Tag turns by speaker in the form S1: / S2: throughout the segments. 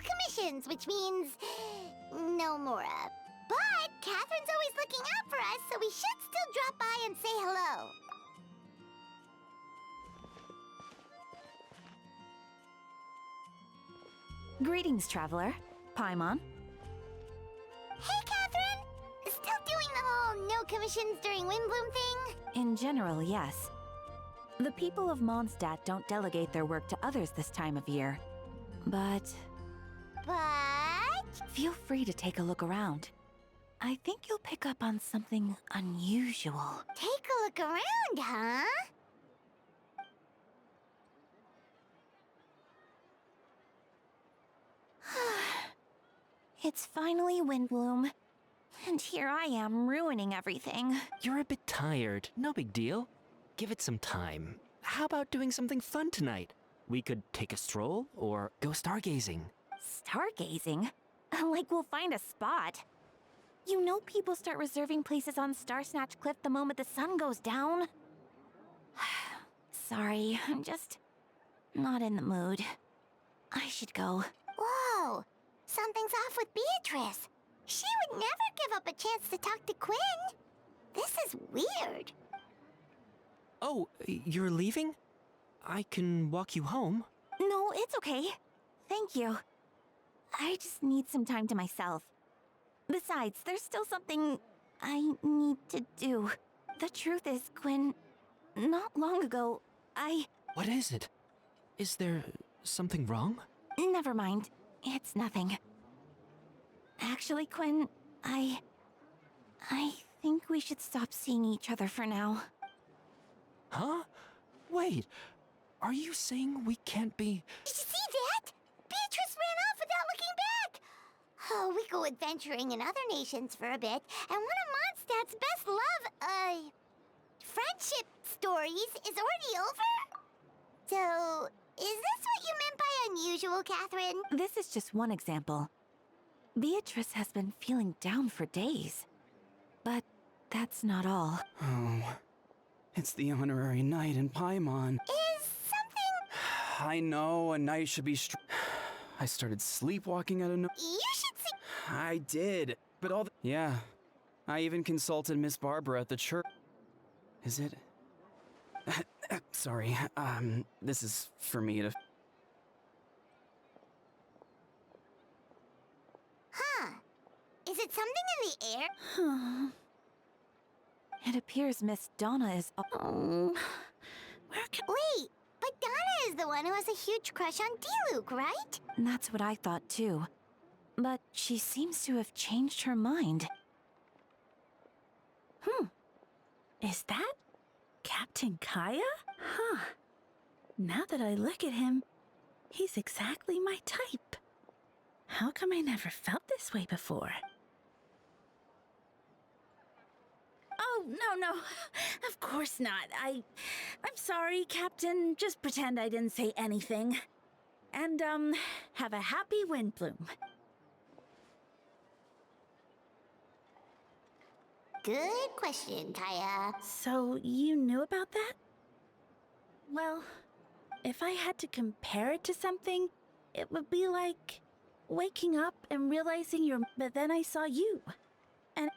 S1: commissions, which means no Mora. But Catherine's always looking out for us, so we should still drop by and say hello.
S2: Greetings, traveler. Paimon.
S1: Hey, Catherine! Still doing the whole no commissions during Windbloom thing?
S2: In general, yes. The people of Mondstadt don't delegate their work to others this time of year. But feel free to take a look around. I think you'll pick up on something unusual.
S1: Take a look around, huh?
S2: It's finally Windbloom. And here I am ruining everything.
S3: You're a bit tired. No big deal. Give it some time. How about doing something fun tonight? We could take a stroll or go stargazing.
S2: Stargazing? Like we'll find a spot. You know people start reserving places on Starsnatch Cliff the moment the sun goes down. Sorry, I'm just not in the mood. I should go.
S1: Whoa! Something's off with Beatrice. She would never give up a chance to talk to Quinn. This is weird.
S3: Oh, you're leaving? I can walk you home.
S2: No, it's okay. Thank you. I just need some time to myself. Besides, there's still something I need to do. The truth is, Quinn, not long ago,
S3: What is it? Is there something wrong?
S2: Never mind. It's nothing. Actually, Quinn, I think we should stop seeing each other for now.
S3: Huh? Wait, are you saying we can't be...
S1: Did you see that? Beatrice ran off without looking back. Oh, we go adventuring in other nations for a bit, and one of Mondstadt's best friendship stories is already over? So, is this what you meant by unusual, Catherine?
S2: This is just one example. Beatrice has been feeling down for days. But that's not all.
S4: Oh, it's the honorary knight in Paimon.
S1: Is something...
S4: I know, a knight should be I started sleepwalking out of no-
S1: You should see...
S4: I did, but all the- Yeah, I even consulted Miss Barbara at the church. Is it? Sorry, this is for me to...
S1: Huh. Is it something in the air?
S2: It appears Miss Donna is...
S1: Wait, but Donna is the one who has a huge crush on Diluc, right?
S2: That's what I thought too. But she seems to have changed her mind.
S5: Is that Captain Kaya? Huh. Now that I look at him, he's exactly my type. How come I never felt this way before? Oh, no. Of course not. I'm sorry, Captain. Just pretend I didn't say anything. And, have a happy Windbloom.
S1: Good question, Kaya.
S5: So, you knew about that? Well, if I had to compare it to something, it would be like waking up and realizing but then I saw you. And...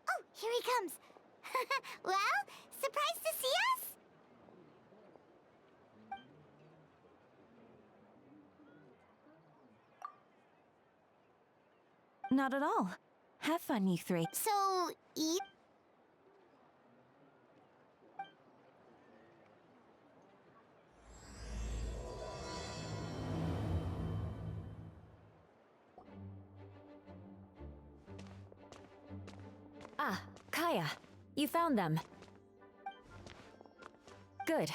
S1: Oh, here he comes. Well, surprised to see us?
S2: Not at all. Have fun, you three.
S1: So, you...
S6: Ah, Kaya. You found them. Good.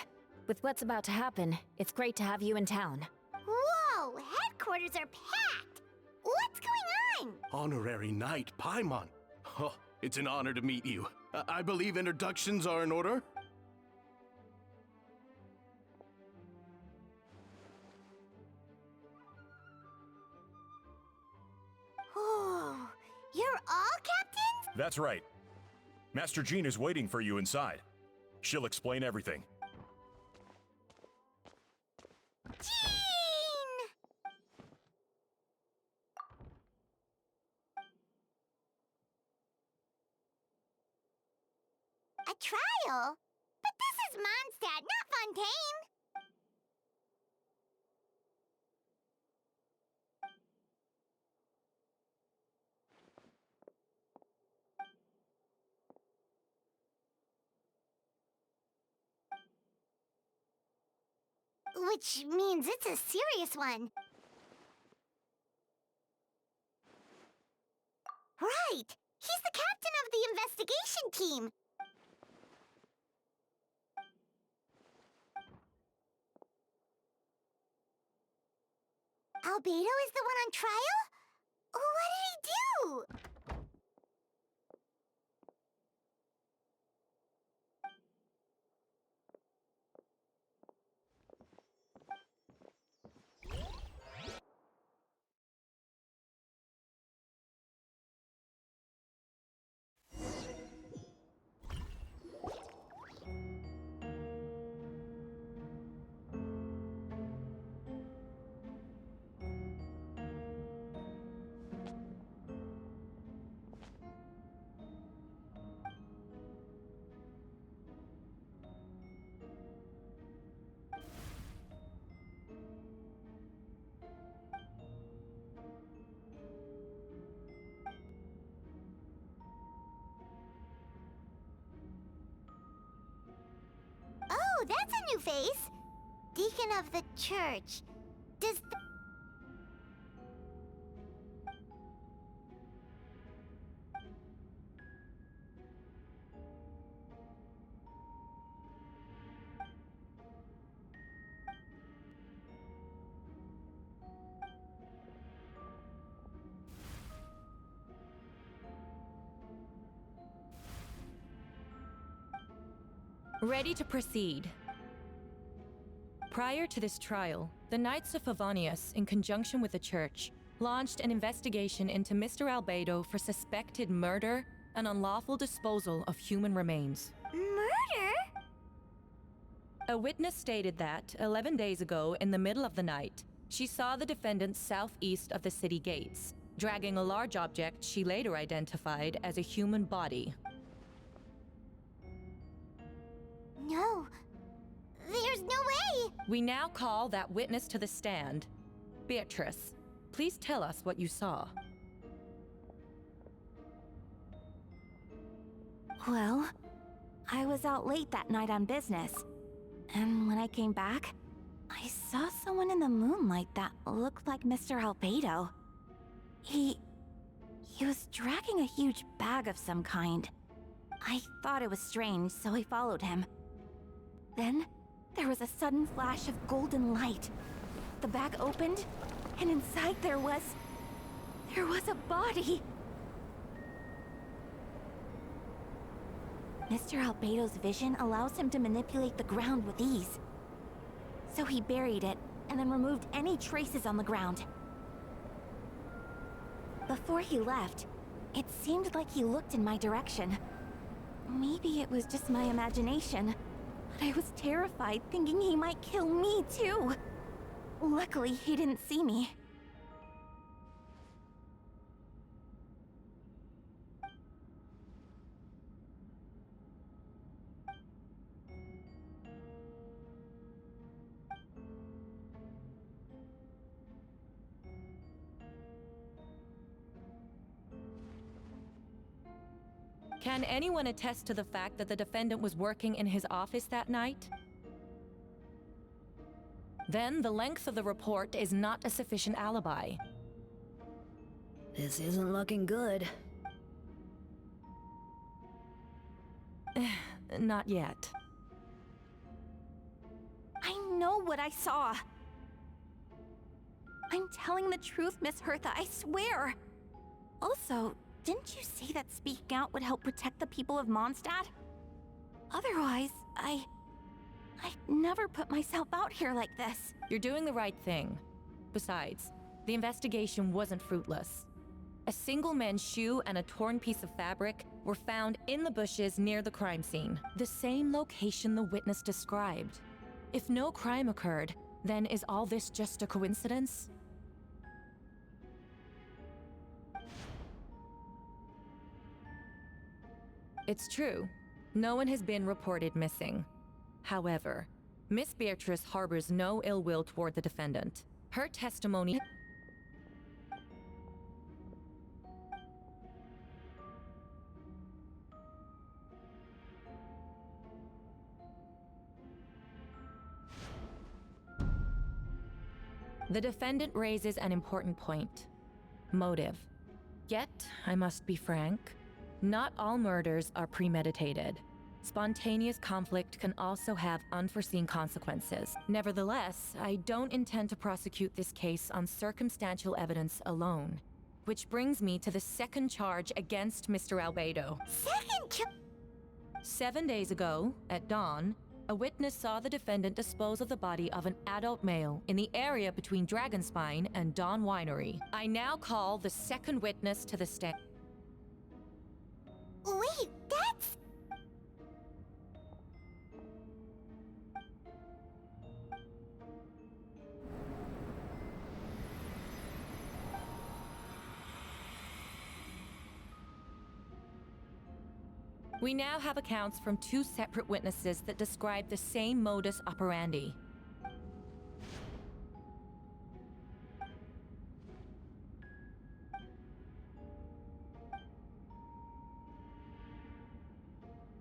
S6: With what's about to happen, it's great to have you in town.
S1: Whoa, headquarters are packed! What's going on?
S7: Honorary Knight Paimon. Oh, it's an honor to meet you. I believe introductions are in order?
S1: Oh, you're all captains?
S8: That's right. Master Jean is waiting for you inside. She'll explain everything.
S1: trial? But this is Mondstadt, not Fontaine. Which means it's a serious one. Right! He's the captain of the investigation team. Albedo is the one on trial? What did he do? Oh, that's a new face. Deacon of the church. Does the...
S6: Ready to proceed. Prior to this trial, the Knights of Favonius, in conjunction with the Church, launched an investigation into Mr. Albedo for suspected murder and unlawful disposal of human remains.
S1: Murder?
S6: A witness stated that, 11 days ago, in the middle of the night, she saw the defendant southeast of the city gates, dragging a large object she later identified as a human body.
S1: No. There's no way!
S6: We now call that witness to the stand. Beatrice, please tell us what you saw.
S2: Well, I was out late that night on business. And when I came back, I saw someone in the moonlight that looked like Mr. Albedo. He was dragging a huge bag of some kind. I thought it was strange, so I followed him. Then, there was a sudden flash of golden light. The bag opened, and inside there was a body. Mr. Albedo's vision allows him to manipulate the ground with ease. So he buried it, and then removed any traces on the ground. Before he left, it seemed like he looked in my direction. Maybe it was just my imagination, but I was terrified thinking he might kill me too. Luckily, he didn't see me.
S6: Can anyone attest to the fact that the defendant was working in his office that night? Then the length of the report is not a sufficient alibi.
S8: This isn't looking good.
S6: Not yet.
S2: I know what I saw. I'm telling the truth, Miss Hertha, I swear. Also, didn't you say that speaking out would help protect the people of Mondstadt? Otherwise, I'd never put myself out here like this.
S6: You're doing the right thing. Besides, the investigation wasn't fruitless. A single man's shoe and a torn piece of fabric were found in the bushes near the crime scene, the same location the witness described. If no crime occurred, then is all this just a coincidence? It's true. No one has been reported missing. However, Miss Beatrice harbors no ill will toward the defendant. Her testimony... The defendant raises an important point. Motive. Yet, I must be frank, not all murders are premeditated. Spontaneous conflict can also have unforeseen consequences. Nevertheless, I don't intend to prosecute this case on circumstantial evidence alone. Which brings me to the second charge against Mr. Albedo. 7 days ago, at dawn, a witness saw the defendant dispose of the body of an adult male in the area between Dragonspine and Dawn Winery. I now call the second witness to the stand.
S1: Wait, that's...
S6: We now have accounts from 2 separate witnesses that describe the same modus operandi.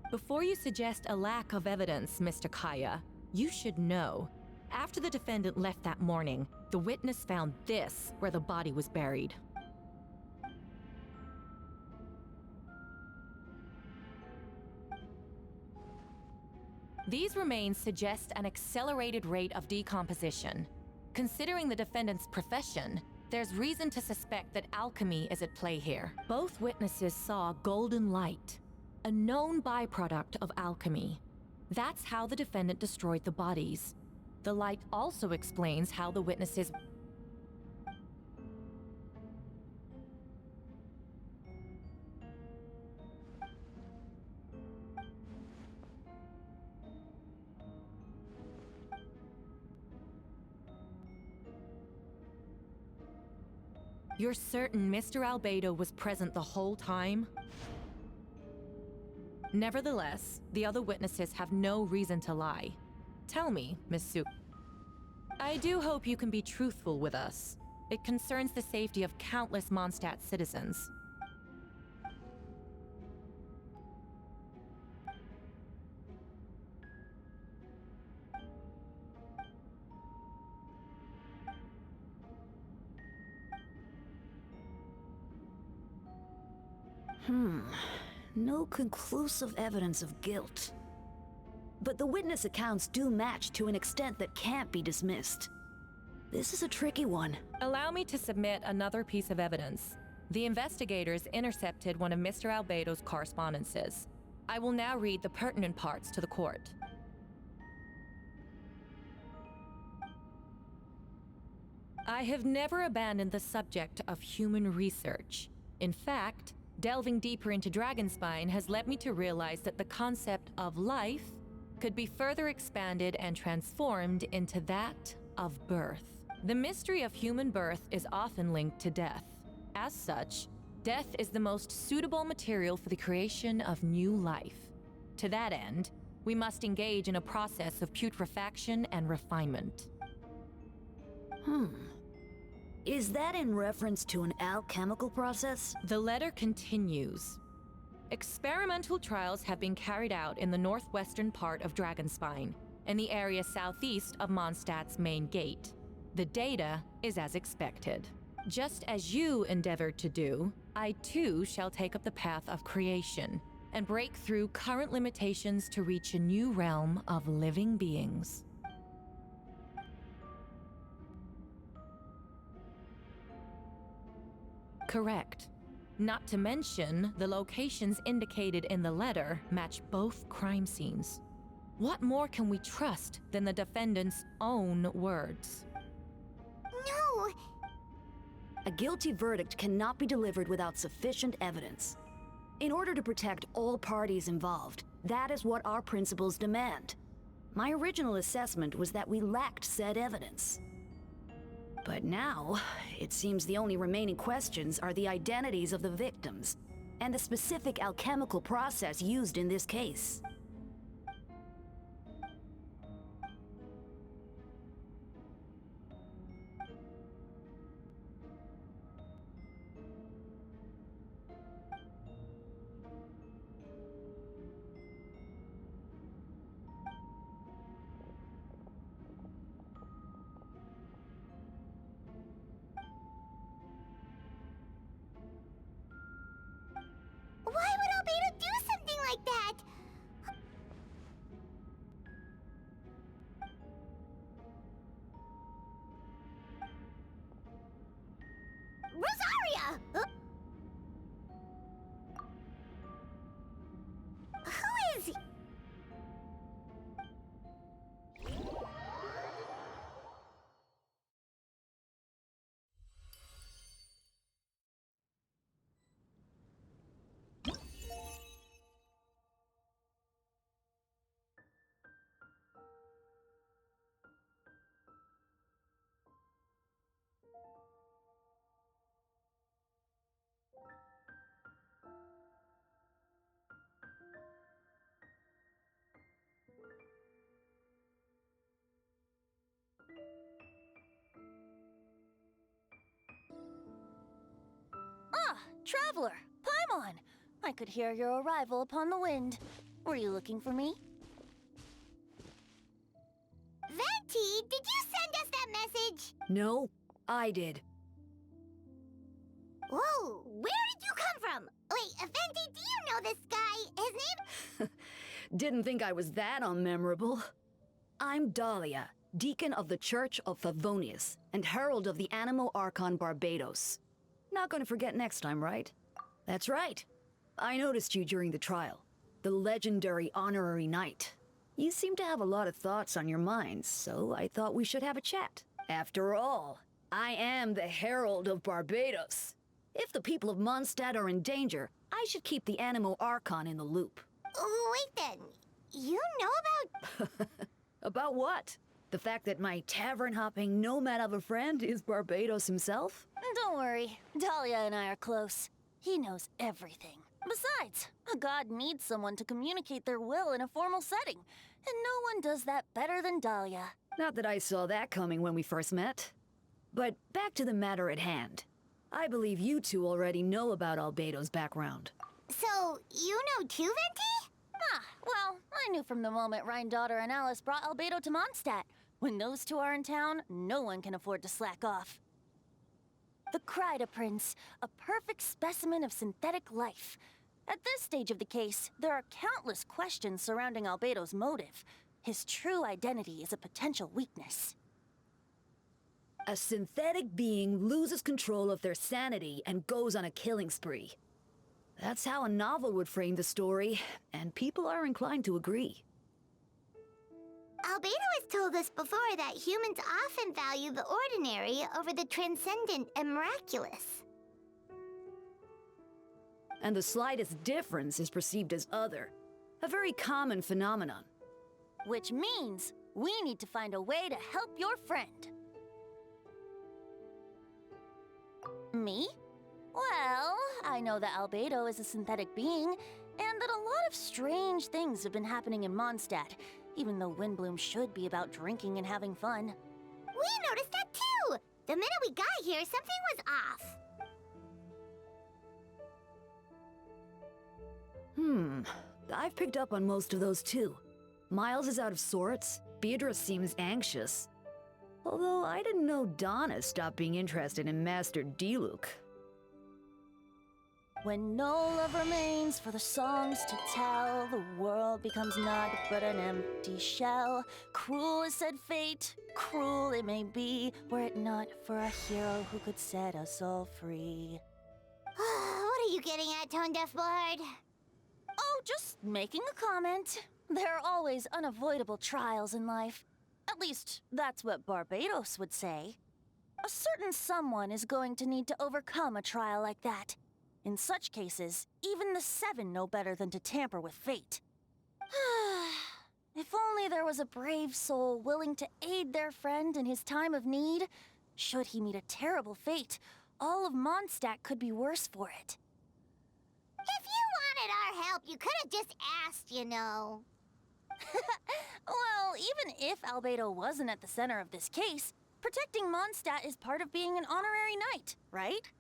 S6: Before you suggest a lack of evidence, Mr. Kaya, you should know. After the defendant left that morning, the witness found this where the body was buried. These remains suggest an accelerated rate of decomposition. Considering the defendant's profession, there's reason to suspect that alchemy is at play here. Both witnesses saw golden light, a known byproduct of alchemy. That's how the defendant destroyed the bodies. The light also explains how the witnesses... You're certain Mr. Albedo was present the whole time? Nevertheless, the other witnesses have no reason to lie. Tell me, Miss Su. I do hope you can be truthful with us. It concerns the safety of countless Mondstadt citizens.
S8: No conclusive evidence of guilt. But the witness accounts do match to an extent that can't be dismissed. This is a tricky one.
S6: Allow me to submit another piece of evidence. The investigators intercepted one of Mr. Albedo's correspondences. I will now read the pertinent parts to the court. I have never abandoned the subject of human research. In fact, delving deeper into Dragonspine has led me to realize that the concept of life could be further expanded and transformed into that of birth. The mystery of human birth is often linked to death. As such, death is the most suitable material for the creation of new life. To that end, we must engage in a process of putrefaction and refinement.
S8: Is that in reference to an alchemical process?
S6: The letter continues. Experimental trials have been carried out in the northwestern part of Dragonspine, in the area southeast of Mondstadt's main gate. The data is as expected. Just as you endeavored to do, I too shall take up the path of creation and break through current limitations to reach a new realm of living beings. Correct. Not to mention, the locations indicated in the letter match both crime scenes. What more can we trust than the defendant's own words?
S1: No!
S8: A guilty verdict cannot be delivered without sufficient evidence. In order to protect all parties involved, that is what our principles demand. My original assessment was that we lacked said evidence. But now, it seems the only remaining questions are the identities of the victims, and the specific alchemical process used in this case.
S1: Why would Albedo do something like that? Rosaria! Who is he?
S2: Traveler, Paimon! I could hear your arrival upon the wind. Were you looking for me?
S1: Venti, did you send us that message?
S8: No, I did.
S1: Whoa, where did you come from? Wait, Venti, do you know this guy? His name?
S8: Didn't think I was that unmemorable. I'm Dahlia, Deacon of the Church of Favonius, and Herald of the Animo Archon Barbados. Not gonna forget next time, right? That's right. I noticed you during the trial. The legendary honorary knight. You seem to have a lot of thoughts on your mind, so I thought we should have a chat. After all, I am the Herald of Barbados. If the people of Mondstadt are in danger, I should keep the Animo Archon in the loop.
S1: Wait then, you know about...
S8: About what? The fact that my tavern-hopping nomad of a friend is Barbados himself?
S2: Don't worry, Dahlia and I are close. He knows everything. Besides, a god needs someone to communicate their will in a formal setting, and no one does that better than Dahlia.
S8: Not that I saw that coming when we first met. But back to the matter at hand. I believe you two already know about Albedo's background.
S1: So, you know too, Venti?
S2: Well, I knew from the moment Rhine-Daughter and Alice brought Albedo to Mondstadt. When those two are in town, no one can afford to slack off. The Kryda Prince, a perfect specimen of synthetic life. At this stage of the case, there are countless questions surrounding Albedo's motive. His true identity is a potential weakness.
S8: A synthetic being loses control of their sanity and goes on a killing spree. That's how a novel would frame the story, and people are inclined to agree.
S1: Albedo has told us before that humans often value the ordinary over the transcendent and miraculous.
S8: And the slightest difference is perceived as other. A very common phenomenon.
S2: Which means we need to find a way to help your friend. Me? Well, I know that Albedo is a synthetic being, and that a lot of strange things have been happening in Mondstadt, even though Windbloom should be about drinking and having fun.
S1: We noticed that too! The minute we got here, something was off.
S8: I've picked up on most of those too. Miles is out of sorts, Beatrice seems anxious. Although I didn't know Donna stopped being interested in Master Diluc.
S2: When no love remains for the songs to tell, the world becomes naught but an empty shell. Cruel is said fate, cruel it may be, were it not for a hero who could set us all free.
S1: What are you getting at, Tone Deaf Bard?
S2: Oh, just making a comment. There are always unavoidable trials in life. At least, that's what Barbados would say. A certain someone is going to need to overcome a trial like that. In such cases, even the Seven know better than to tamper with fate. If only there was a brave soul willing to aid their friend in his time of need. Should he meet a terrible fate, all of Mondstadt could be worse for it.
S1: If you wanted our help, you could have just asked, you know.
S2: Well, even if Albedo wasn't at the center of this case, protecting Mondstadt is part of being an honorary knight, right?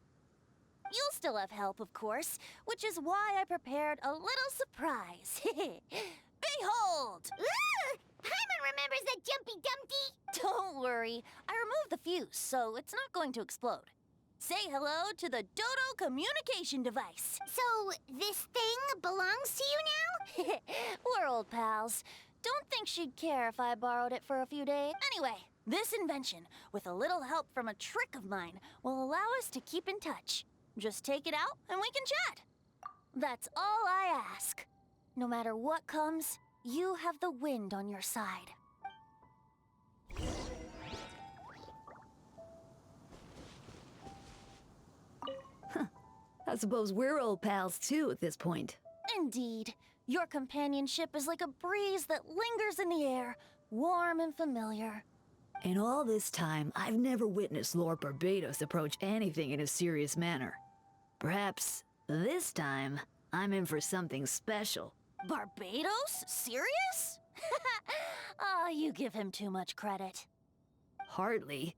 S2: You'll still have help, of course, which is why I prepared a little surprise. Behold!
S1: Ooh! Paimon remembers that Jumpy Dumpty!
S2: Don't worry, I removed the fuse, so it's not going to explode. Say hello to the Dodo communication device.
S1: So, this thing belongs to you now?
S2: We're old pals. Don't think she'd care if I borrowed it for a few days. Anyway, this invention, with a little help from a trick of mine, will allow us to keep in touch. Just take it out and we can chat. That's all I ask. No matter what comes, you have the wind on your side.
S8: I suppose we're old pals too at this point.
S2: Indeed. Your companionship is like a breeze that lingers in the air, warm and familiar.
S8: In all this time, I've never witnessed Lord Barbados approach anything in a serious manner. Perhaps this time, I'm in for something special.
S2: Barbados? Serious? Ah, you give him too much credit.
S8: Hardly.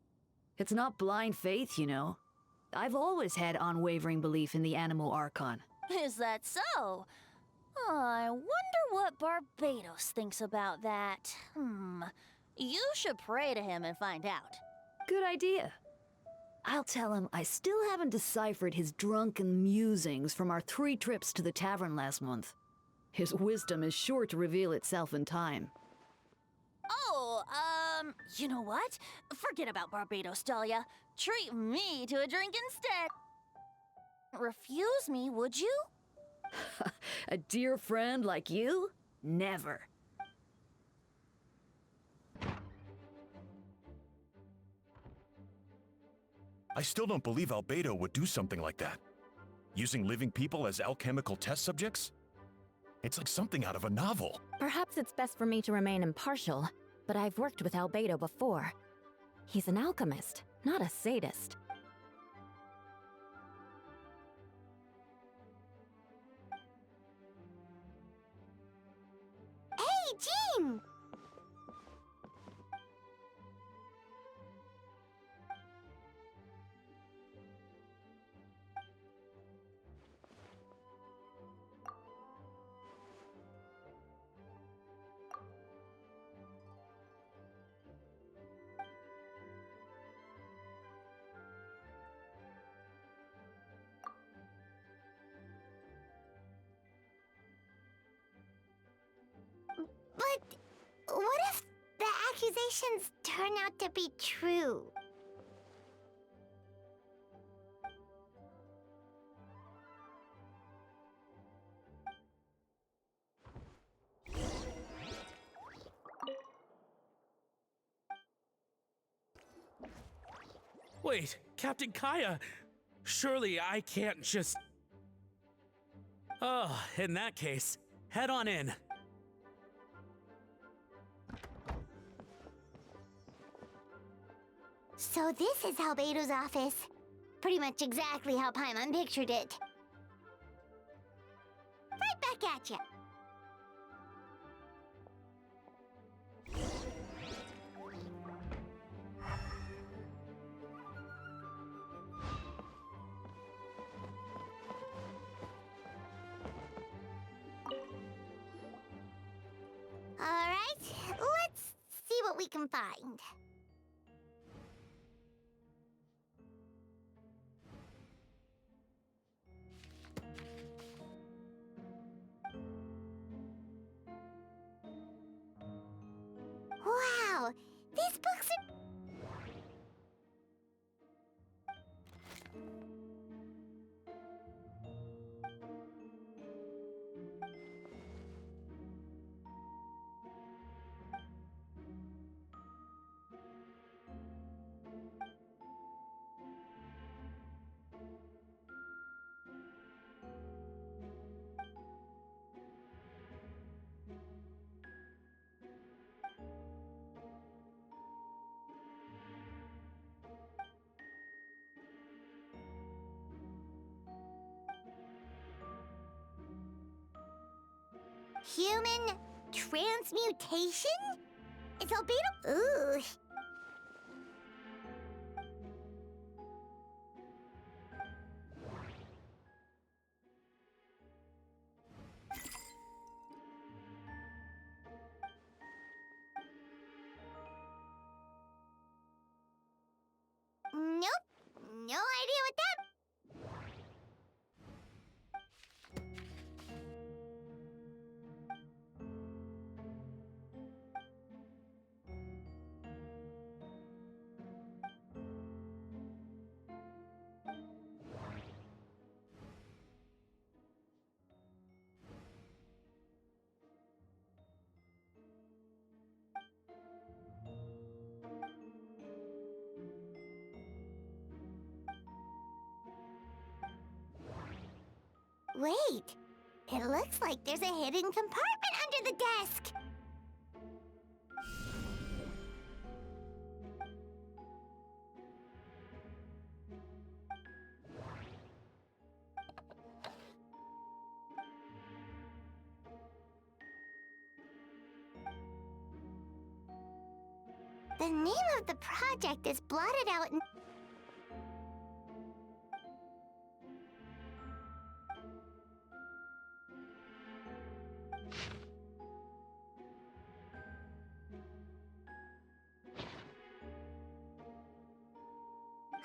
S8: It's not blind faith, you know. I've always had unwavering belief in the animal archon.
S2: Is that so? I wonder what Barbados thinks about that. You should pray to him and find out.
S8: Good idea. I'll tell him I still haven't deciphered his drunken musings from our 3 trips to the tavern last month. His wisdom is sure to reveal itself in time.
S2: Oh, you know what? Forget about Barbados, Dahlia. Treat me to a drink instead. Refuse me, would you?
S8: A dear friend like you? Never.
S9: I still don't believe Albedo would do something like that. Using living people as alchemical test subjects? It's like something out of a novel.
S10: Perhaps it's best for me to remain impartial, but I've worked with Albedo before. He's an alchemist, not a sadist.
S1: Hey, Jean! But what if the accusations turn out to be true?
S11: Wait, Captain Kaya! Surely I can't just... Oh, in that case, head on in.
S1: So this is Albedo's office. Pretty much exactly how Paimon pictured it. Right back at ya. All right, let's see what we can find. Wow, these books are... Human transmutation? Is albedo? Ooh. Nope. No idea what that. Wait, it looks like there's a hidden compartment under the desk. The name of the project is blotted out in...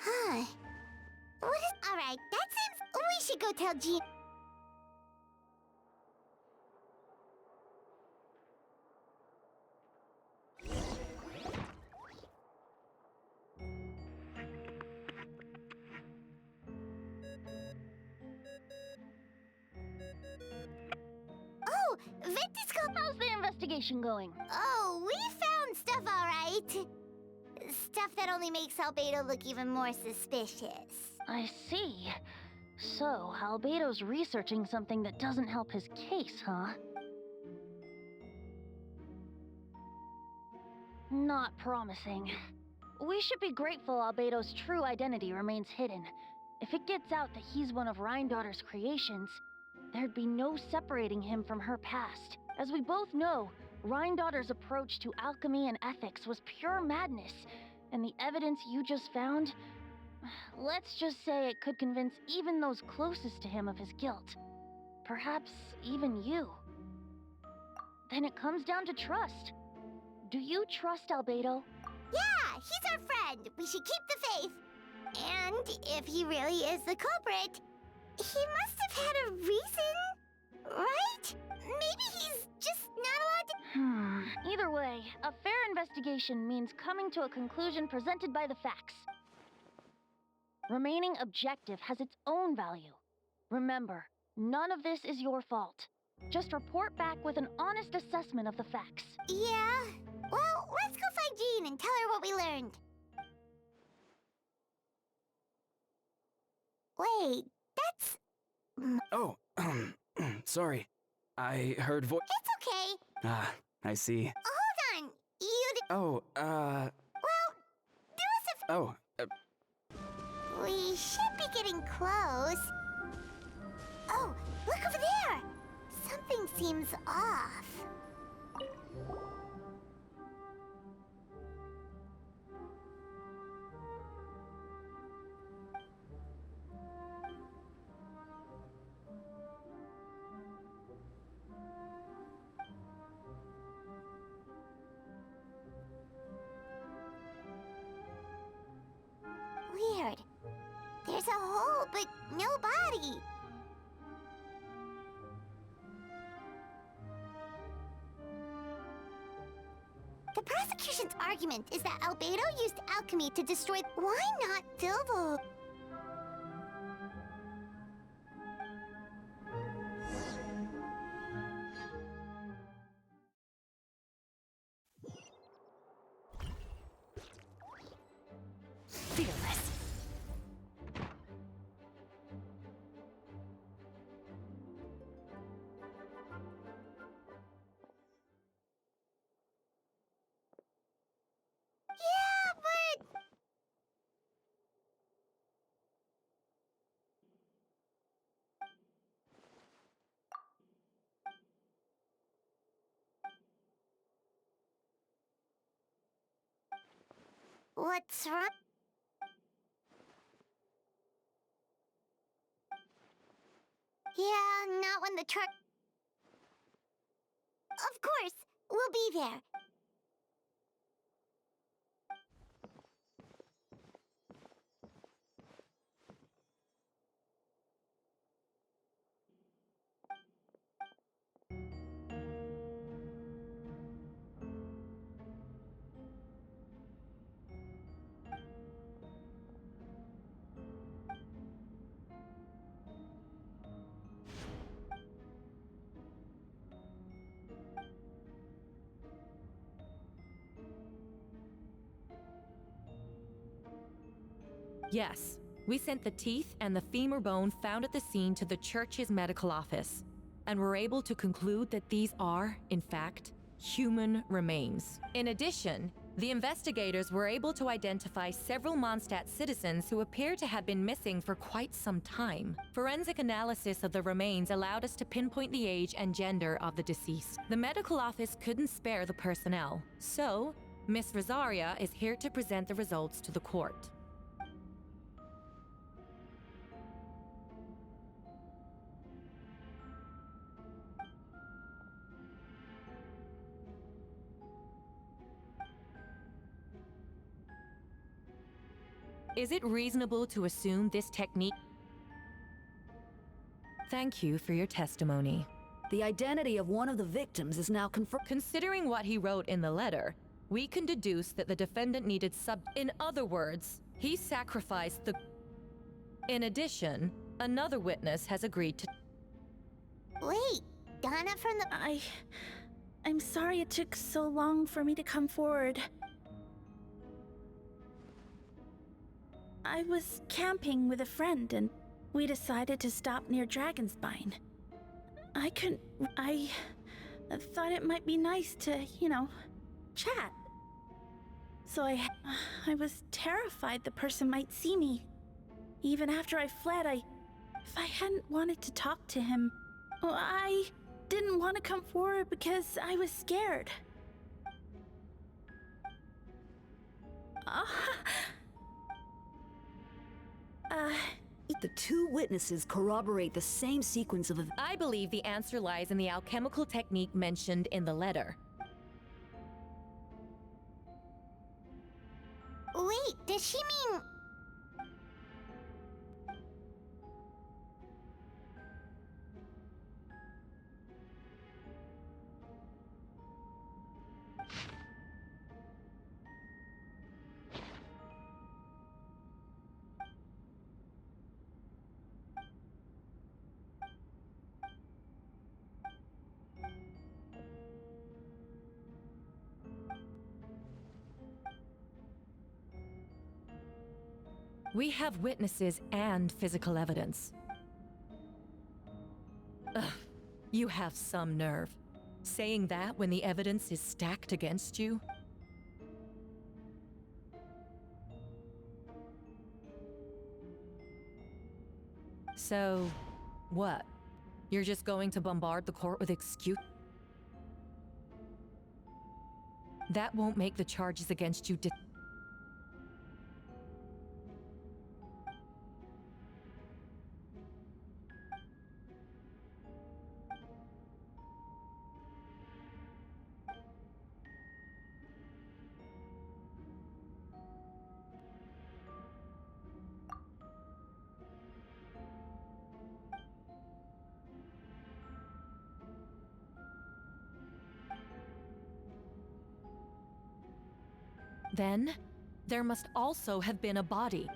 S1: Huh. What is... Alright, that seems... We should go tell Jean... Oh, Ventiscope...
S12: How's the investigation going?
S1: Oh, we found stuff alright. Stuff that only makes Albedo look even more suspicious.
S12: I see. So, Albedo's researching something that doesn't help his case, huh? Not promising. We should be grateful Albedo's true identity remains hidden. If it gets out that he's one of Rhindaughter's creations, there'd be no separating him from her past. As we both know, Rhindaughter's approach to alchemy and ethics was pure madness, and the evidence you just found, let's just say it could convince even those closest to him of his guilt. Perhaps even you. Then it comes down to trust. Do you trust Albedo?
S1: Yeah, he's our friend. We should keep the faith. And if he really is the culprit, he must have had a reason, right? Maybe he's just not allowed to...
S12: Either way, a fair investigation means coming to a conclusion presented by the facts. Remaining objective has its own value. Remember, none of this is your fault. Just report back with an honest assessment of the facts.
S1: Yeah. Well, let's go find Jean and tell her what we learned. Wait, that's...
S4: Oh, sorry. I heard
S1: It's okay.
S4: Ah, I see.
S1: Hold on. You...
S4: Oh,
S1: Well, do us a...
S4: Oh,
S1: We should be getting close. Oh, look over there! Something seems off. Weird. There's a hole, but no body. The prosecution's argument is that Albedo used alchemy to destroy... Why not fill the...
S2: Fearless.
S1: Yeah, but... What's wrong? Yeah, not when the truck... Of course, we'll be there.
S6: Yes, we sent the teeth and the femur bone found at the scene to the church's medical office, and were able to conclude that these are, in fact, human remains. In addition, the investigators were able to identify several Mondstadt citizens who appear to have been missing for quite some time. Forensic analysis of the remains allowed us to pinpoint the age and gender of the deceased. The medical office couldn't spare the personnel, so Miss Rosaria is here to present the results to the court. Is it reasonable to assume this technique? Thank you for your testimony.
S8: The identity of one of the victims is now confirmed.
S6: Considering what he wrote in the letter, we can deduce that the defendant needed In other words, he sacrificed the... In addition, another witness has agreed to...
S1: Wait, Donna from the...
S5: I'm sorry it took so long for me to come forward. I was camping with a friend and we decided to stop near Dragonspine. I thought it might be nice to, chat. So I was terrified the person might see me. Even after I fled, if I hadn't wanted to talk to him, I didn't want to come forward because I was scared.
S8: The two witnesses corroborate the same sequence of events.
S6: I believe the answer lies in the alchemical technique mentioned in the letter.
S1: Wait, does she mean...
S6: We have witnesses and physical evidence. Ugh, you have some nerve. Saying that when the evidence is stacked against you? So, what? You're just going to bombard the court with excuse? That won't make the charges against you Then, there must also have been a body.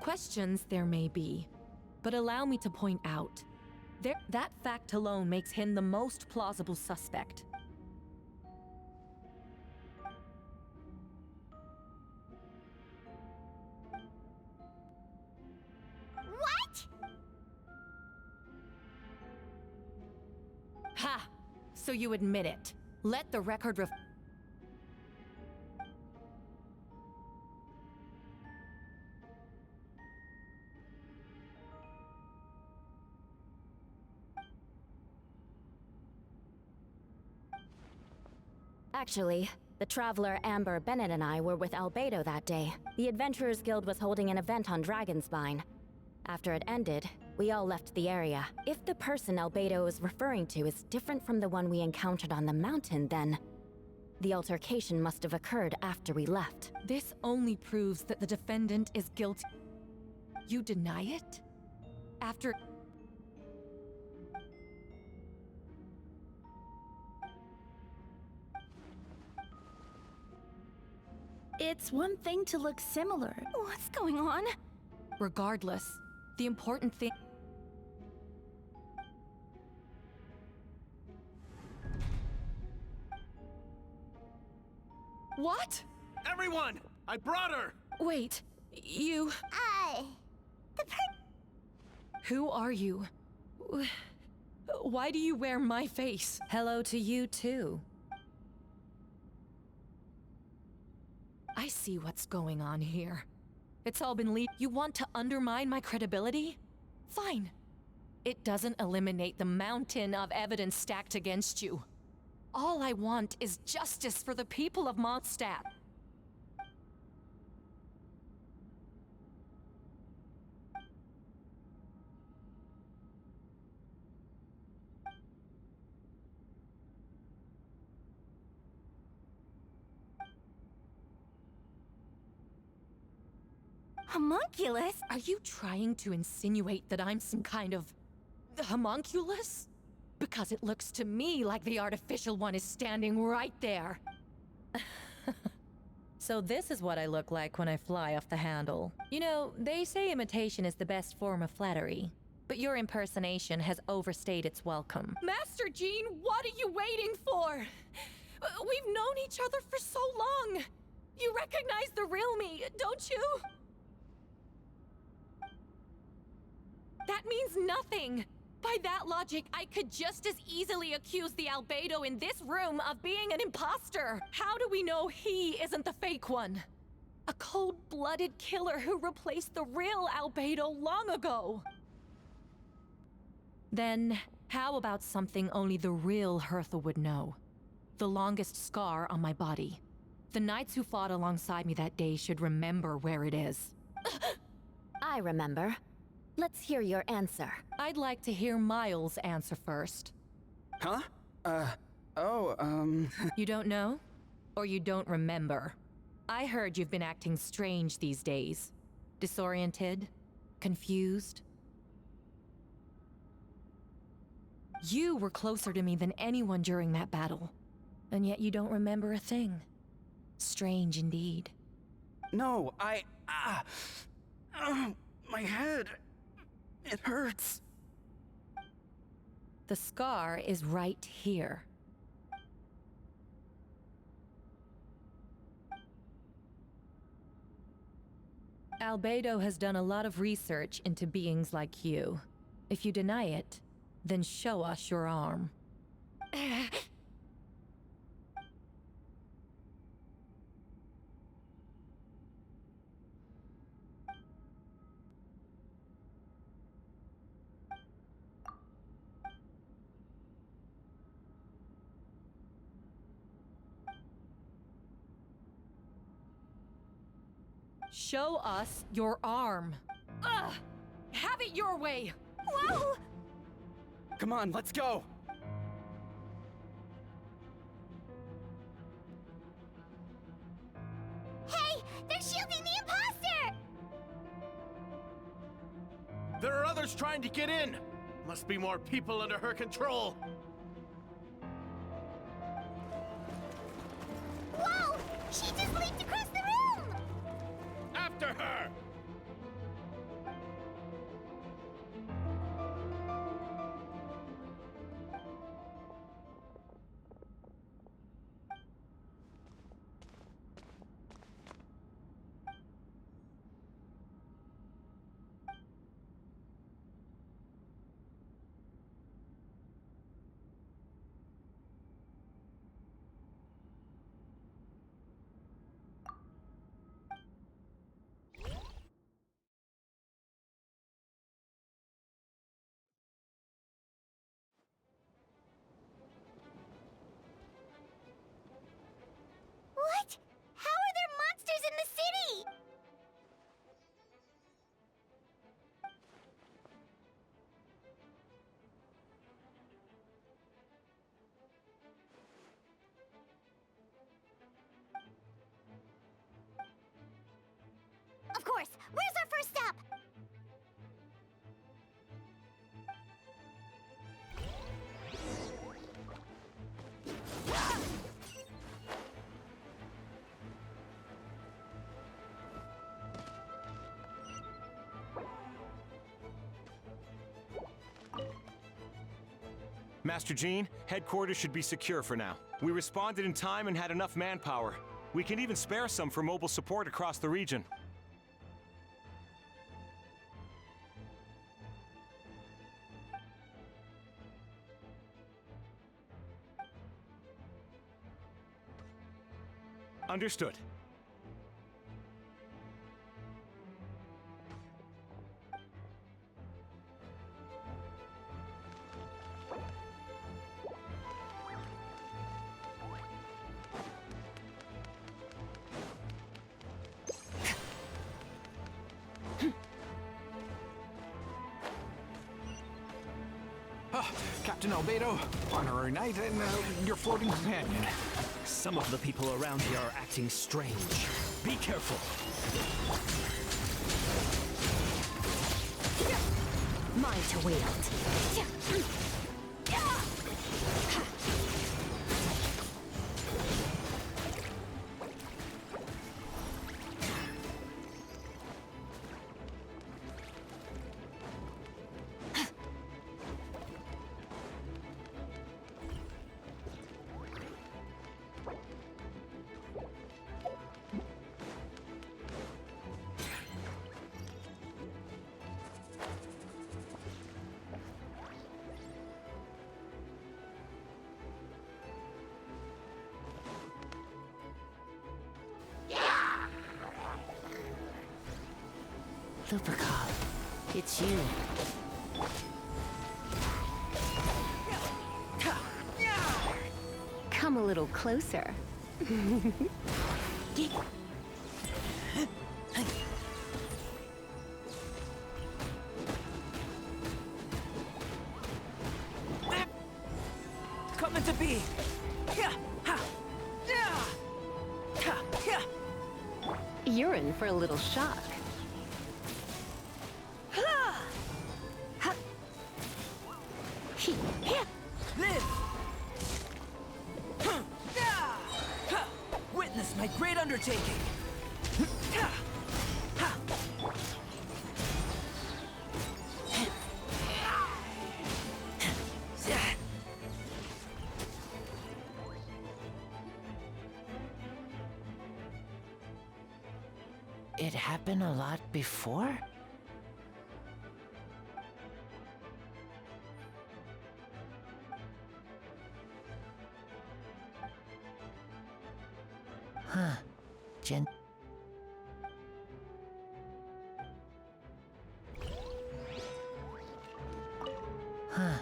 S6: Questions there may be, but allow me to point out. That fact alone makes him the most plausible suspect.
S1: What?
S6: Ha! So you admit it. Let the record
S10: Actually, the traveler Amber Bennett and I were with Albedo that day. The Adventurers Guild was holding an event on Dragonspine. After it ended, we all left the area. If the person Albedo is referring to is different from the one we encountered on the mountain, then the altercation must have occurred after we left.
S6: This only proves that the defendant is guilty. You deny it? After...
S5: It's one thing to look similar.
S2: What's going on?
S6: Regardless, the important thing... What?
S7: Everyone! I brought her!
S6: Wait, you... Who are you? Why do you wear my face? Hello to you, too. I see what's going on here. It's all been You want to undermine my credibility? Fine. It doesn't eliminate the mountain of evidence stacked against you. All I want is justice for the people of Mondstadt.
S2: Homunculus?
S6: Are you trying to insinuate that I'm some kind of... homunculus? Because it looks to me like the artificial one is standing right there. So this is what I look like when I fly off the handle. You know, they say imitation is the best form of flattery. But your impersonation has overstayed its welcome. Master Jean, what are you waiting for? We've known each other for so long. You recognize the real me, don't you? That means nothing! By that logic, I could just as easily accuse the Albedo in this room of being an imposter! How do we know he isn't the fake one? A cold-blooded killer who replaced the real Albedo long ago! Then, how about something only the real Hertha would know? The longest scar on my body. The knights who fought alongside me that day should remember where it is.
S10: I remember. Let's hear your answer.
S6: I'd like to hear Miles' answer first.
S4: Huh?
S6: You don't know? Or you don't remember? I heard you've been acting strange these days. Disoriented? Confused? You were closer to me than anyone during that battle. And yet you don't remember a thing. Strange indeed.
S4: No, my head. It hurts.
S6: The scar is right here. Albedo has done a lot of research into beings like you. If you deny it, then show us your arm. Show us your arm. Ugh! Have it your way!
S2: Whoa!
S4: Come on, let's go!
S1: Hey! They're shielding the imposter!
S7: There are others trying to get in! Must be more people under her control!
S1: Whoa! She just leaped across the room!
S7: After her!
S13: Master Jean, headquarters should be secure for now. We responded in time and had enough manpower. We can even spare some for mobile support across the region. Understood.
S14: Captain Albedo, honorary knight, and your floating companion.
S3: Some of the people around here are acting strange. Be careful.
S10: Mine to wield.
S15: Lupercal, it's you. Come a little closer.
S4: Coming to be.
S15: You're in for a little shock.
S4: Live! Witness my great undertaking!
S15: It happened a lot before? Huh. Gen... Huh.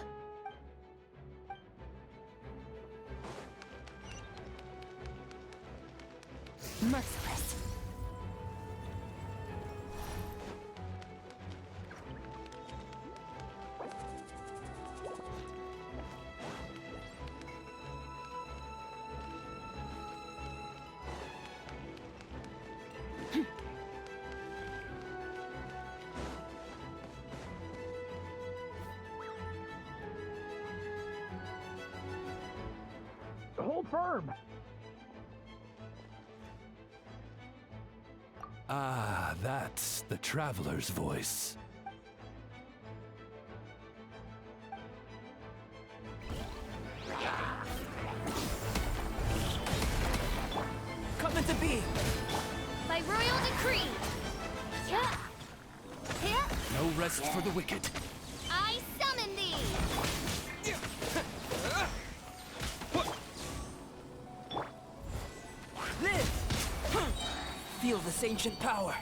S2: Merciless.
S14: Hold firm!
S16: Ah, that's the Traveler's voice.
S4: Coming to be!
S1: By royal decree! Yeah. Yeah.
S16: No rest for the wicked.
S1: I summon thee!
S4: Live! Feel this ancient power.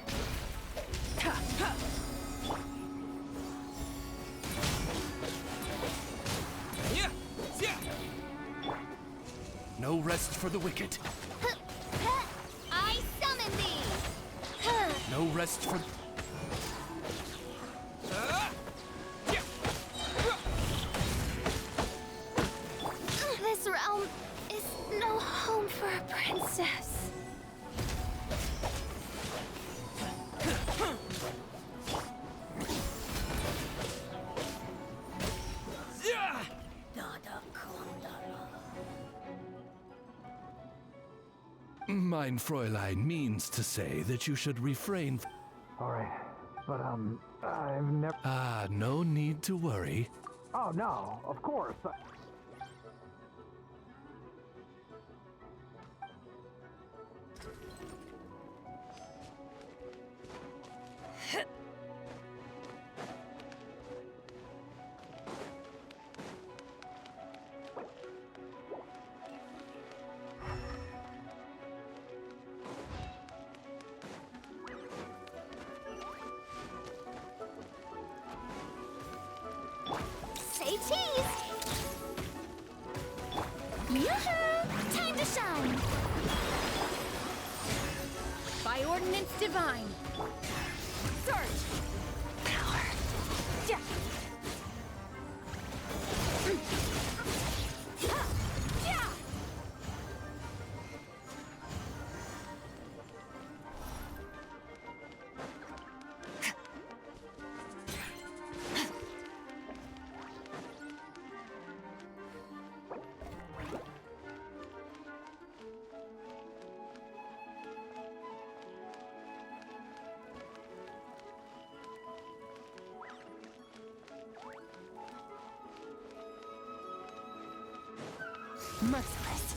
S16: No rest for the wicked.
S1: I summon thee!
S16: No rest for...
S1: This realm is no home for a princess.
S16: Mein Fräulein means to say that you should refrain...
S14: Alright, but I've never...
S16: Ah, no need to worry.
S14: Oh no, of course.
S1: teased! Yoo-hoo! Time to shine!
S5: By ordinance divine. Surge!
S2: Power.
S5: Yeah. Ha! Yeah!
S2: Merciless.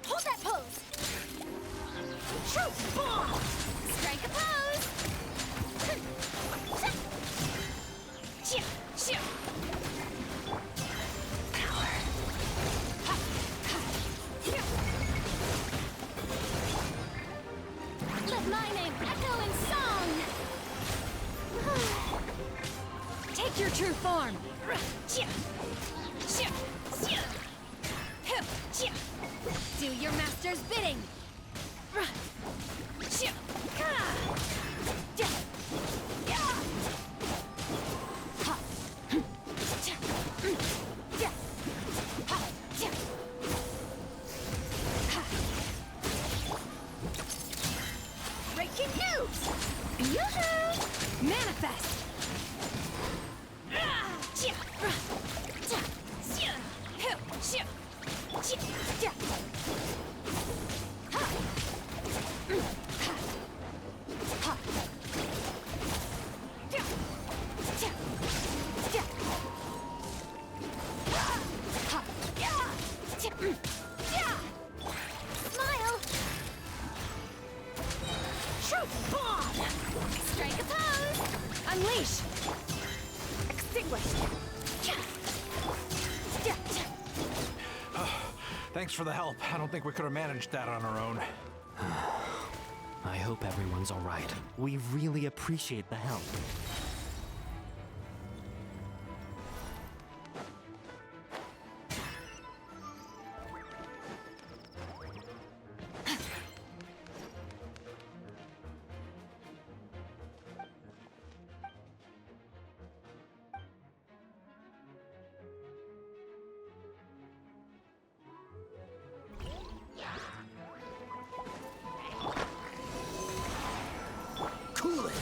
S1: Hold that pose! Shoot! Bomb! Strike a pose! Let my name echo in song!
S5: Take your true form. Do your master's bidding.
S1: Breaking news! Yoo-hoo!
S5: Manifest.
S1: Smile! Shoot! Bomb! Strike a pose!
S5: Unleash. Extinguish.
S14: Thanks for the help. I don't think we could have managed that on our own.
S3: I hope everyone's alright. We really appreciate the help.
S4: Cool it!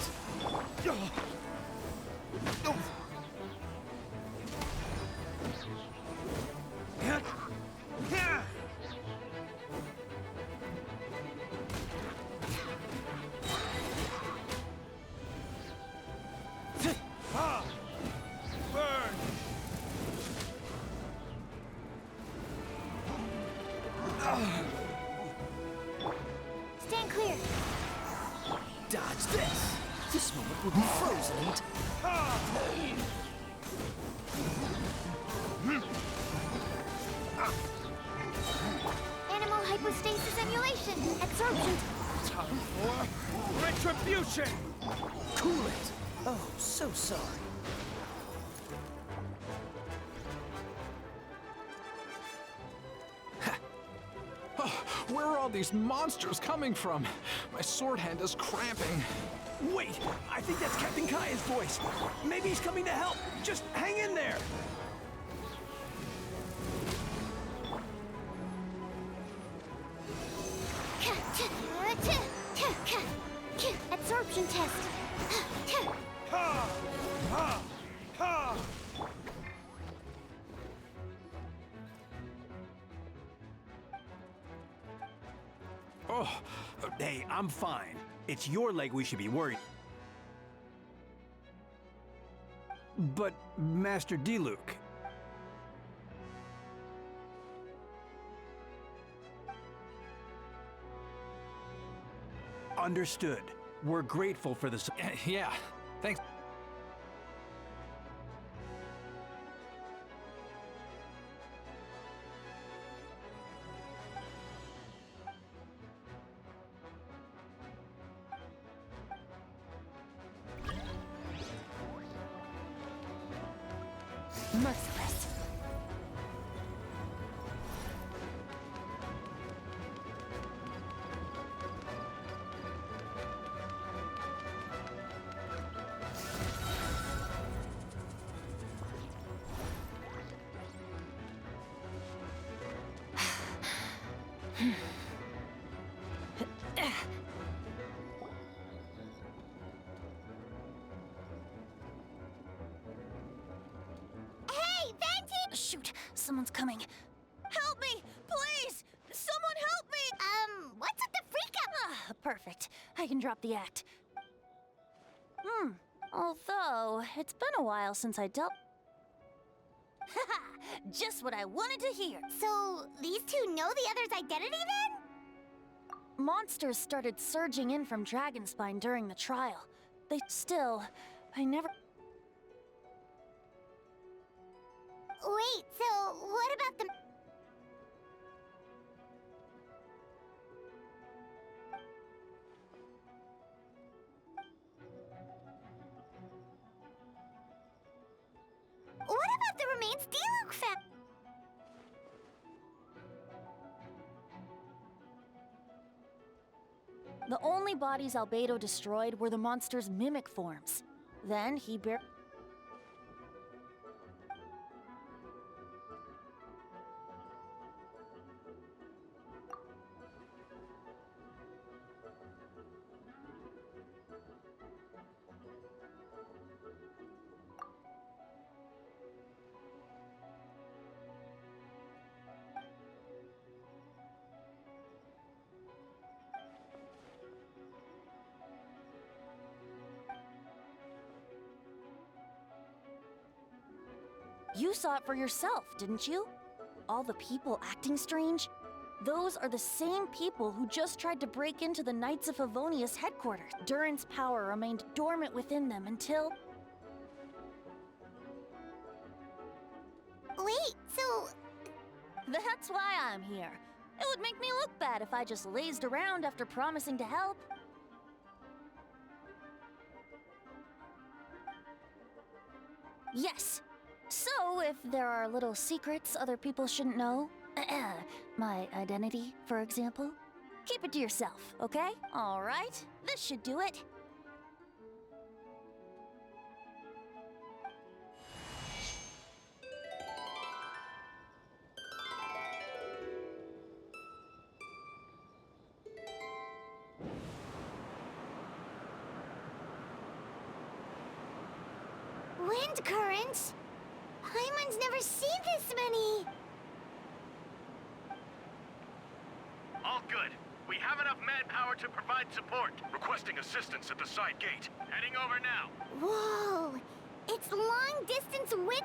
S1: Stand clear!
S4: Dodge this! This moment will be frozen in
S1: Animal hypostasis emulation! Absorption!
S11: Time for retribution!
S4: Cool it! Oh, so sorry.
S14: Where are all these monsters coming from? My sword hand is cramping.
S11: Wait, I think that's Captain Kaya's voice. Maybe he's coming to help. Just hang in there.
S1: Absorption test!
S11: Ha! Ha! Ha! Oh, hey, I'm fine. It's your leg we should be worried. But, Master Diluc, Understood. We're grateful for the...
S14: Yeah, thanks.
S2: Merciless.
S1: Hey, Venti!
S2: Shoot, someone's coming. Help me, please! Someone help me!
S1: What's with the freak out?
S2: Ah, perfect. I can drop the act. Although, it's been a while since I dealt... Haha! Just what I wanted to hear.
S1: So, these two know the other's identity then?
S2: Monsters started surging in from Dragonspine during the trial. I never...
S1: Wait, so what about the... What about the remains Diluc found?
S2: The only bodies Albedo destroyed were the monster's mimic forms. Then he You saw it for yourself, didn't you? All the people acting strange? Those are the same people who just tried to break into the Knights of Favonius headquarters. Durin's power remained dormant within them until...
S1: Wait, so...
S2: That's why I'm here. It would make me look bad if I just lazed around after promising to help. Yes. So, if there are little secrets other people shouldn't know, my identity, for example, keep it to yourself, okay? All right, this should do it.
S1: Wind currents? Paimon's never seen this many!
S7: All good. We have enough manpower to provide support. Requesting assistance at the side gate. Heading over now.
S1: Whoa! It's long-distance wind...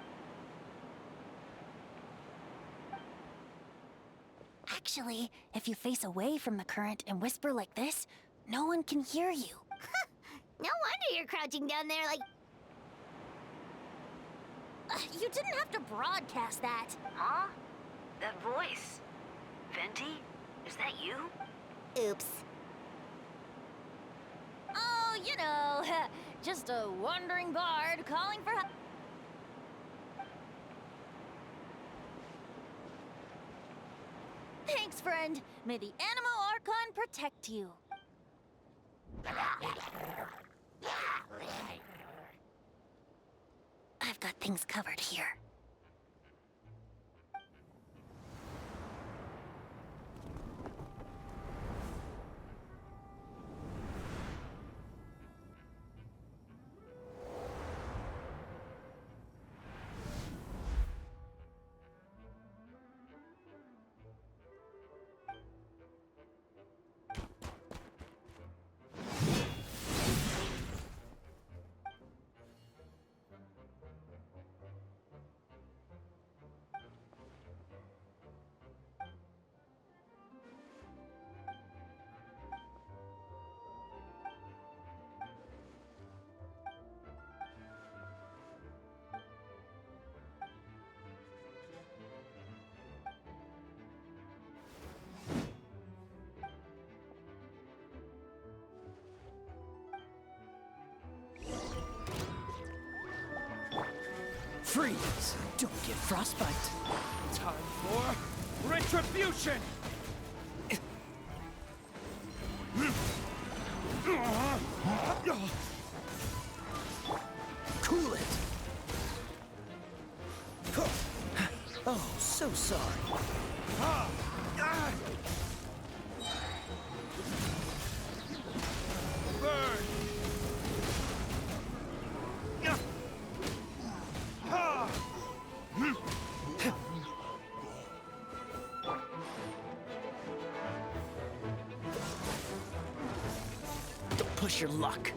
S2: Actually, if you face away from the current and whisper like this, no one can hear you.
S1: No wonder you're crouching down there like...
S2: You didn't have to broadcast that.
S8: Huh? That voice. Venti? Is that you?
S1: Oops.
S2: Oh, you know, just a wandering bard calling for help. Thanks, friend. May the Animo Archon protect you. I've got things covered here.
S11: Freeze! Don't get frostbite. Time for retribution! Cool it! Oh, so sorry. Burn!
S4: Don't push your luck.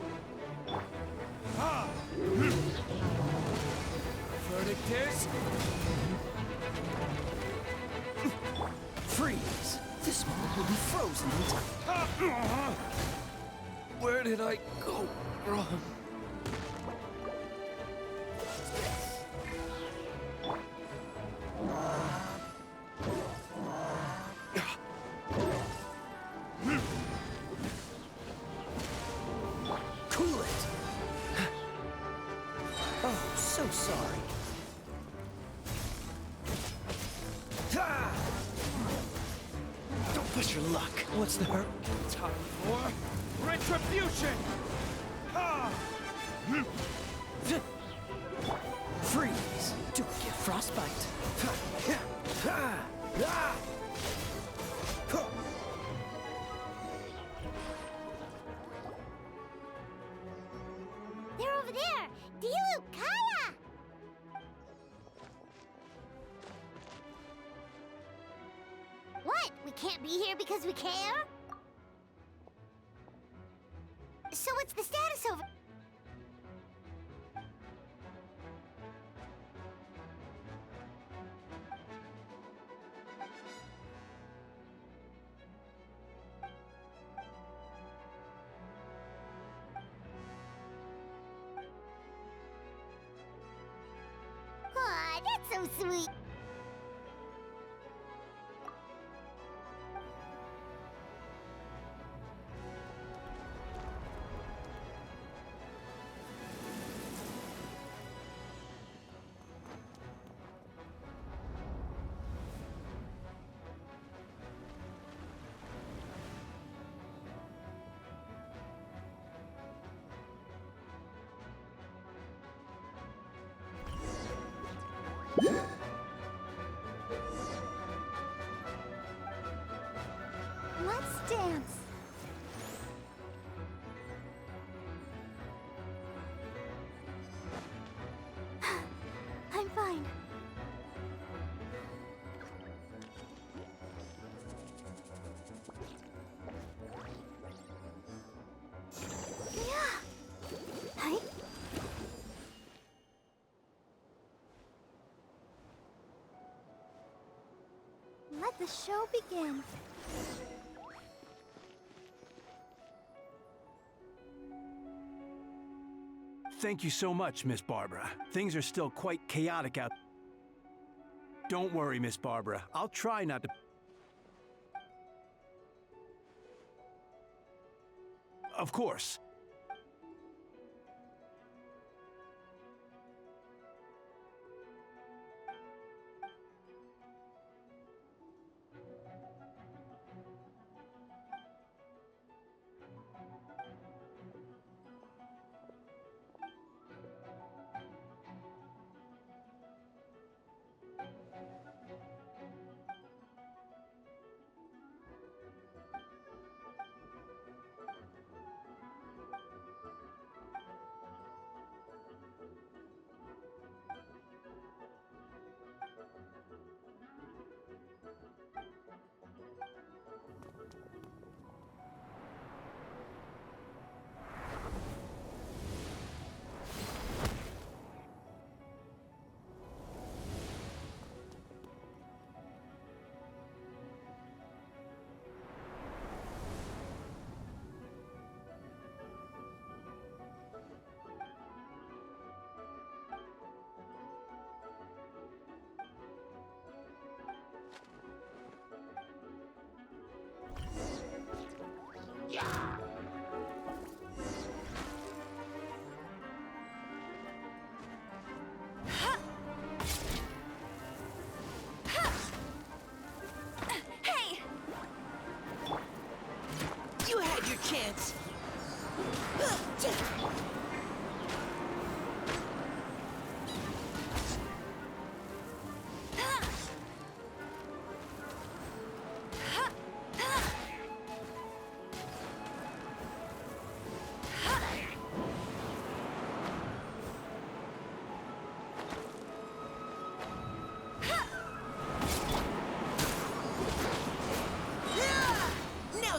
S11: Verdict is... Freeze! This moment will be frozen in time. Where did I go wrong? Cool it! Oh, so sorry. Don't push your luck. What's the hurt? Time for retribution! Freeze! Don't get frostbite.
S1: They're over there! Dilu, Kaya! What? We can't be here because we care? So what's the status over... Aw, that's so sweet. Let's dance. I'm fine. Yeah. Hi. Let the show begin.
S11: Thank you so much, Miss Barbara. Things are still quite chaotic out. Don't worry, Miss Barbara. I'll try not to... Of course.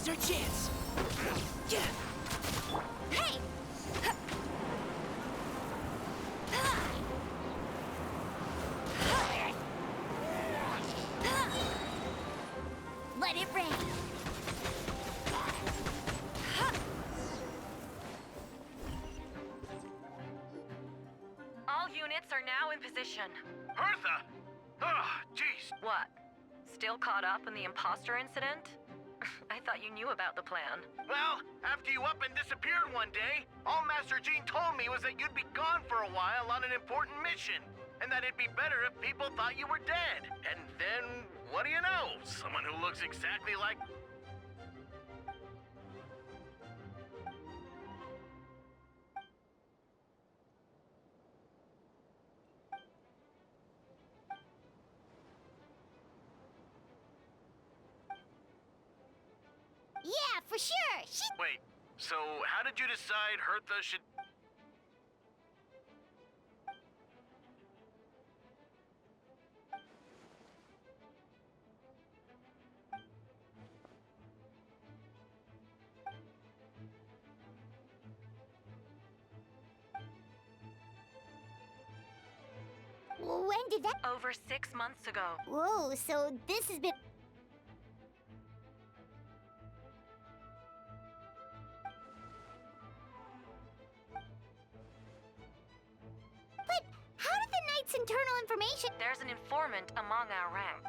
S4: Now's our chance. Yeah.
S2: Hey! Let it rain.
S6: All units are now in position.
S7: Hertha! Ah, jeez.
S6: What? Still caught up in the imposter incident? I thought you knew about the plan.
S7: Well, after you up and disappeared one day, all Master Jean told me was that you'd be gone for a while on an important mission, and that it'd be better if people thought you were dead. And then, what do you know? Someone who looks exactly like...
S1: Yeah, for sure.
S7: Wait, so how did you decide Hertha should...
S1: When did that...
S6: Over 6 months ago.
S1: Whoa, so this has been... But how did the Knight's internal information...
S6: There's an informant among our rank.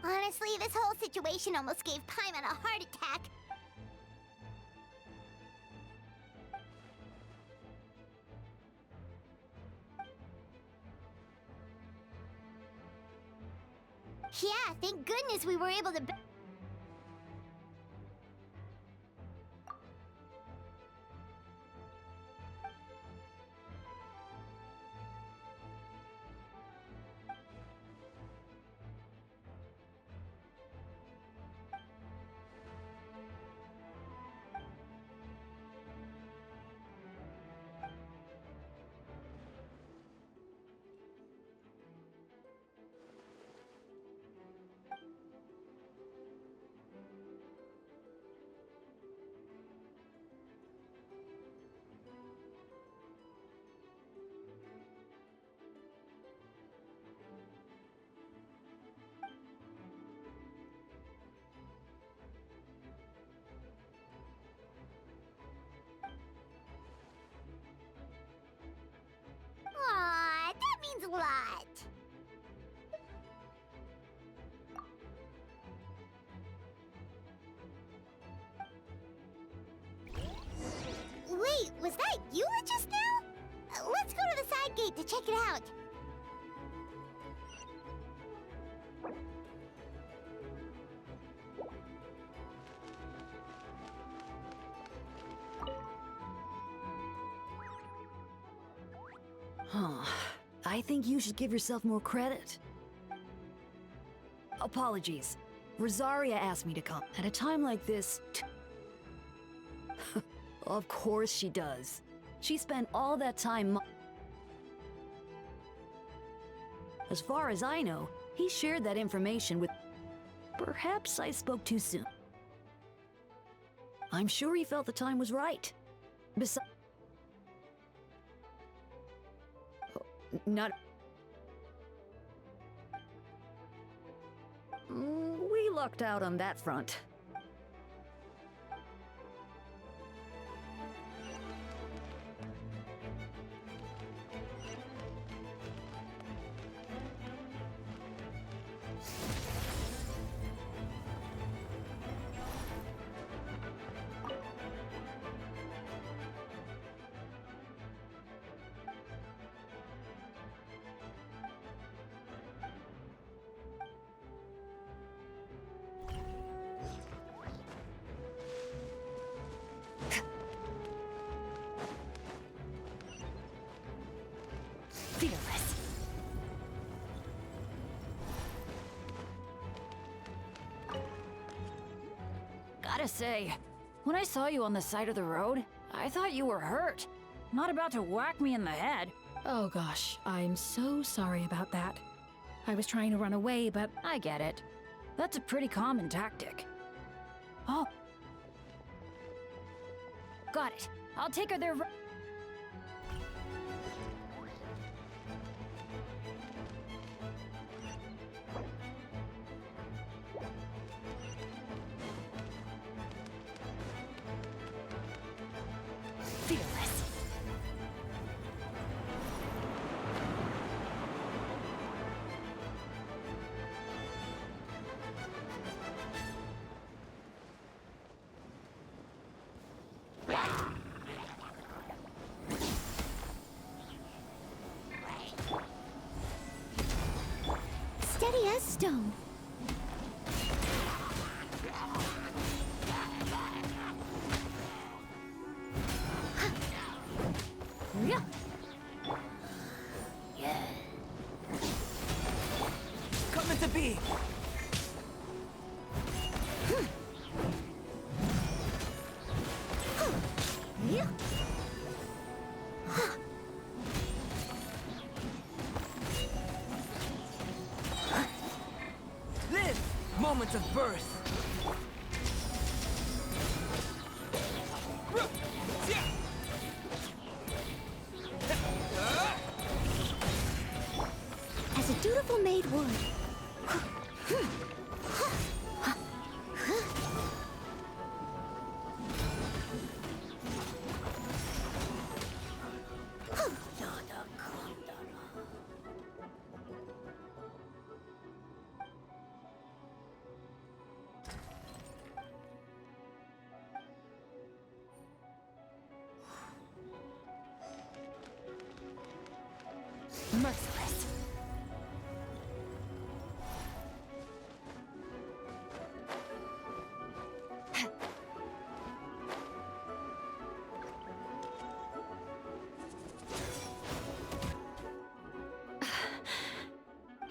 S1: Honestly, this whole situation almost gave Paimon a heart attack. Yeah, thank goodness we were able to... Aw, that means a lot. Wait, was that Eula just now? Let's go to the side gate to check it out.
S8: Huh. I think you should give yourself more credit. Apologies. Rosaria asked me to come. At a time like this... Of course she does. She spent all that time... As far as I know, he shared that information with... Perhaps I spoke too soon. I'm sure he felt the time was right. Besides... Not... We lucked out on that front.
S2: Fearless.
S17: Gotta say, when I saw you on the side of the road, I thought you were hurt. Not about to whack me in the head.
S5: Oh gosh, I'm so sorry about that. I was trying to run away, but
S17: I get it. That's a pretty common tactic. Oh. Got it. I'll take her there.
S2: Fearless.
S1: Steady as stone.
S17: Yeah.
S4: Coming to be.
S1: Yeah.
S4: Live! Moments of birth.
S1: As a dutiful maid would.
S2: Merciless.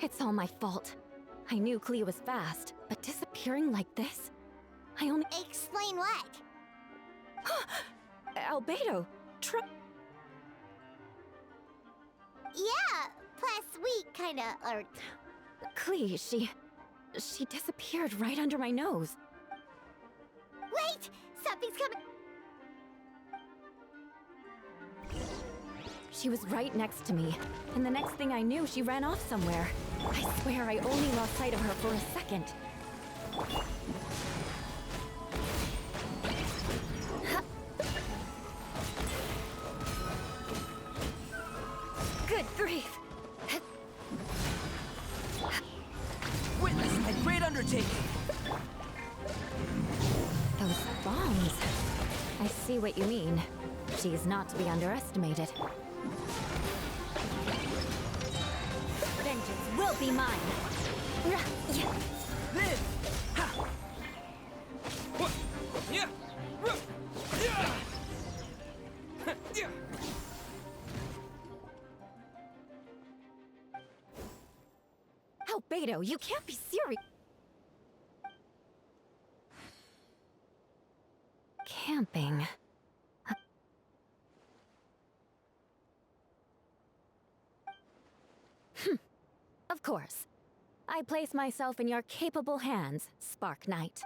S10: It's all my fault. I knew Clea was fast, but disappearing like this? I only—
S1: Explain what?
S10: Albedo!
S1: Yeah, plus we kinda are.
S10: Clea, she disappeared right under my nose.
S1: Wait! Something's coming!
S10: She was right next to me, and the next thing I knew, she ran off somewhere. I swear I only lost sight of her for a second. Good grief!
S4: Witness a great undertaking.
S10: Those bombs. I see what you mean. She's not to be underestimated. Vengeance will be mine.
S4: Live! Ha! What? Yeah! Yeah! Yeah!
S10: Albedo, you can't be serious. Camping. Of course. I place myself in your capable hands, Spark Knight.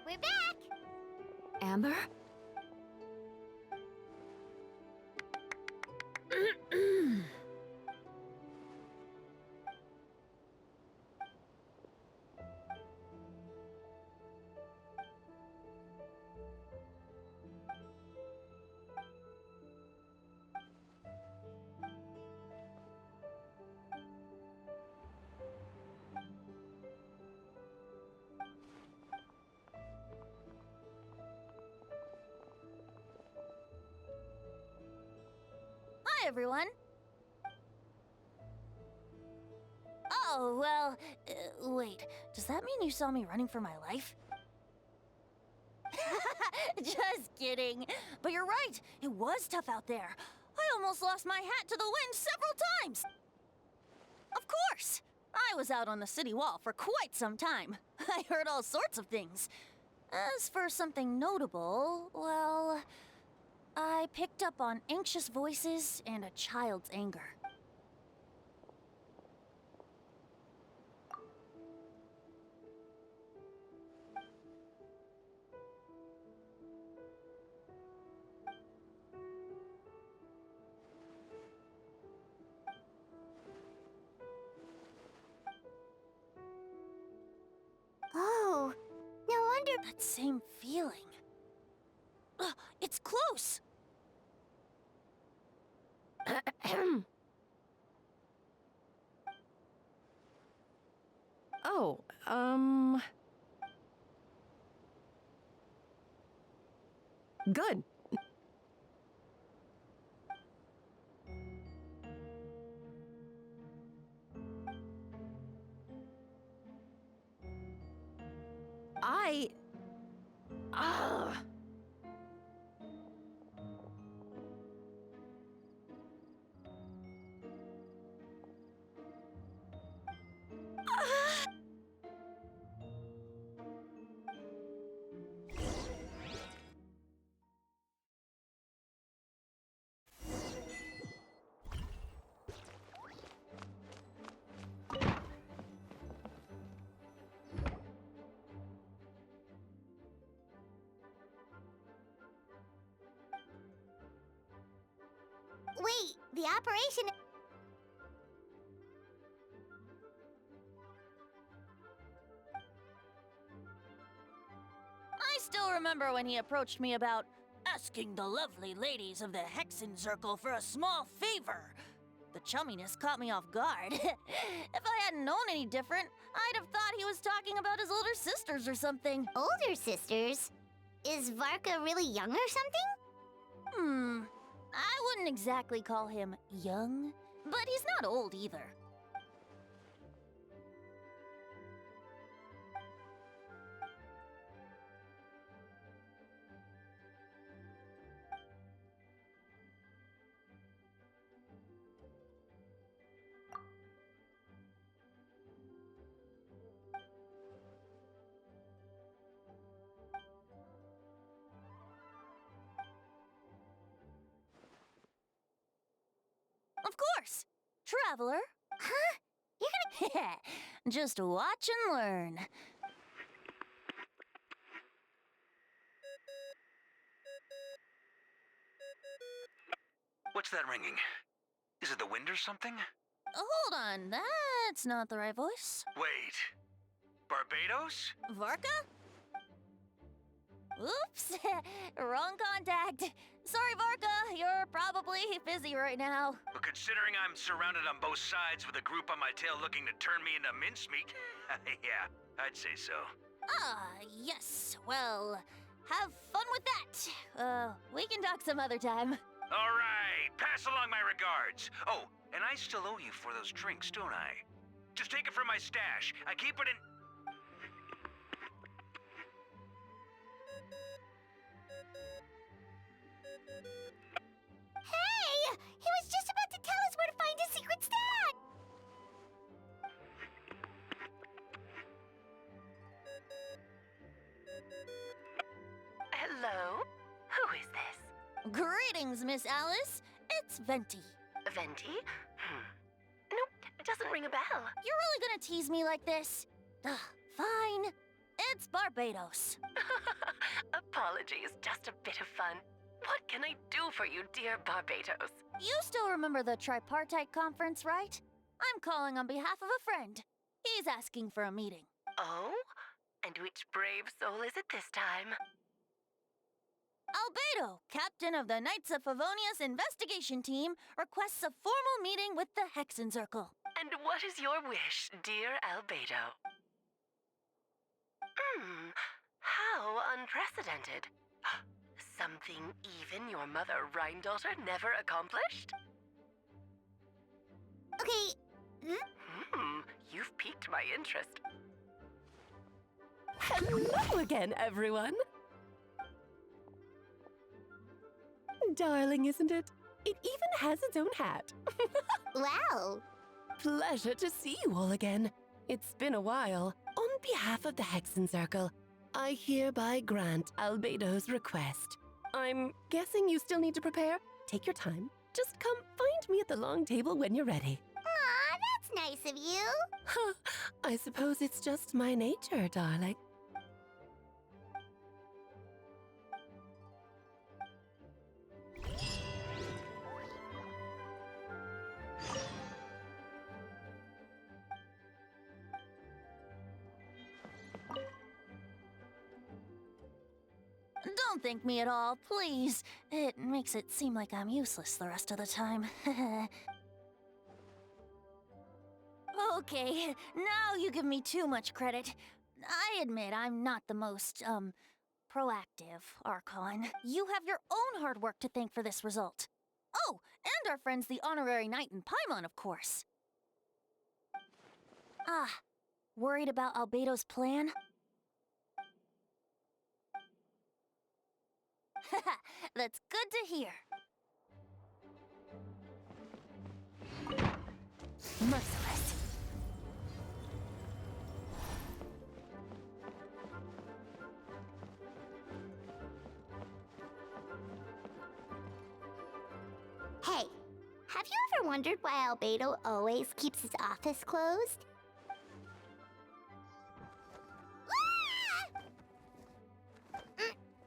S1: We're back!
S10: Amber?
S5: Hi, everyone.
S12: Oh, well, wait. Does that mean you saw me running for my life? Just kidding. But you're right. It was tough out there. I almost lost my hat to the wind several times. Of course. I was out on the city wall for quite some time. I heard all sorts of things. As for something notable, well, I picked up on anxious voices and a child's anger.
S1: Oh, no wonder.
S12: That same feeling. It's close!
S15: Oh, Good. Ah.
S1: Wait, the operation.
S12: I still remember when he approached me about asking the lovely ladies of the Hexen Circle for a small favor. The chumminess caught me off guard. If I hadn't known any different, I'd have thought he was talking about his older sisters or something.
S1: Older sisters? Is Varka really young or something?
S12: I wouldn't exactly call him young, but he's not old either. Of course! Traveler.
S1: Huh? You're
S12: gonna... Just watch and learn.
S18: What's that ringing? Is it the wind or something?
S12: Hold on, that's not the right voice.
S18: Wait. Barbados?
S12: Varka? Oops, wrong contact. Sorry, Varka, you're probably busy right now.
S18: Well, considering I'm surrounded on both sides with a group on my tail looking to turn me into mincemeat, yeah, I'd say so.
S12: Ah, yes. Well, have fun with that. We can talk some other time.
S18: All right, pass along my regards. Oh, and I still owe you for those drinks, don't I? Just take it from my stash. I keep it in...
S1: Hey! He was just about to tell us where to find his secret stat!
S19: Hello? Who is this?
S12: Greetings, Miss Alice. It's Venti.
S19: Venti? Nope, it doesn't ring a bell.
S12: You're really gonna tease me like this? Fine. It's Barbados.
S19: Apologies, just a bit of fun. What can I do for you, dear Barbados?
S12: You still remember the tripartite conference, right? I'm calling on behalf of a friend. He's asking for a meeting.
S19: Oh? And which brave soul is it this time?
S12: Albedo, captain of the Knights of Favonia's investigation team, requests a formal meeting with the Hexen Circle.
S19: And what is your wish, dear Albedo? How unprecedented. Something even your mother Rhine-daughter never accomplished?
S1: Okay,
S19: You've piqued my interest.
S15: Hello again, everyone. Darling, isn't it? It even has its own hat.
S1: Wow.
S15: Pleasure to see you all again. It's been a while. On behalf of the Hexen Circle, I hereby grant Albedo's request. I'm guessing you still need to prepare? Take your time. Just come find me at the long table when you're ready.
S1: Aw, that's nice of you.
S15: I suppose it's just my nature, darling.
S2: Don't thank me at all, please. It makes it seem like I'm useless the rest of the time. Okay, now you give me too much credit. I admit I'm not the most, proactive Archon. You have your own hard work to thank for this result. Oh, and our friends the Honorary Knight and Paimon, of course. Ah, worried about Albedo's plan? Haha, that's good to hear. Merciless.
S1: Hey, have you ever wondered why Albedo always keeps his office closed?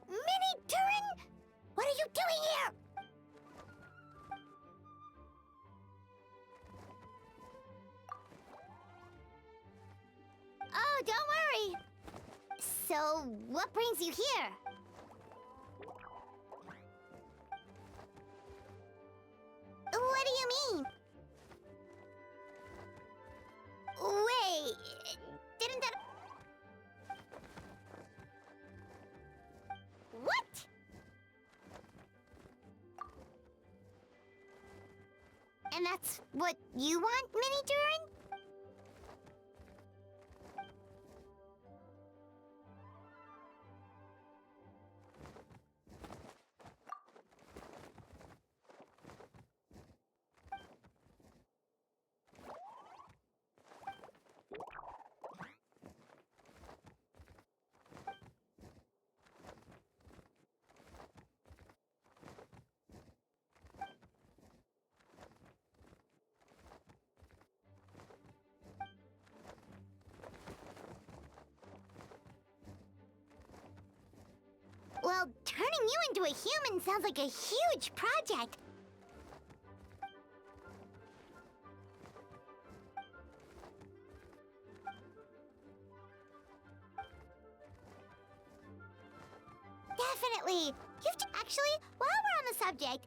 S1: Mini Turin? What are you doing here? Oh, don't worry. So, what brings you here? What do you mean? Wait, didn't that... What? And that's what you want, Mini Durin? Well, turning you into a human sounds like a huge project. Definitely. Actually, while we're on the subject,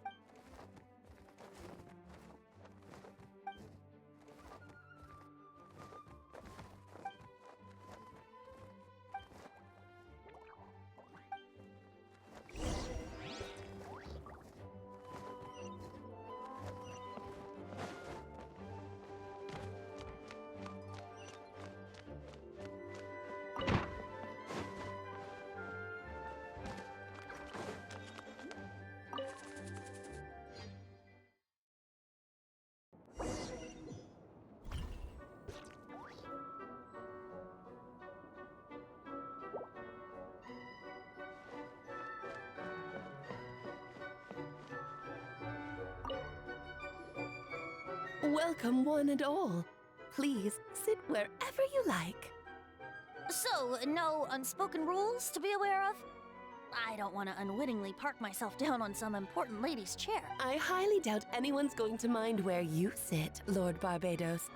S15: Welcome, one and all. Please sit wherever you like.
S2: So, no unspoken rules to be aware of? I don't want to unwittingly park myself down on some important lady's chair.
S15: I highly doubt anyone's going to mind where you sit, Lord Barbados.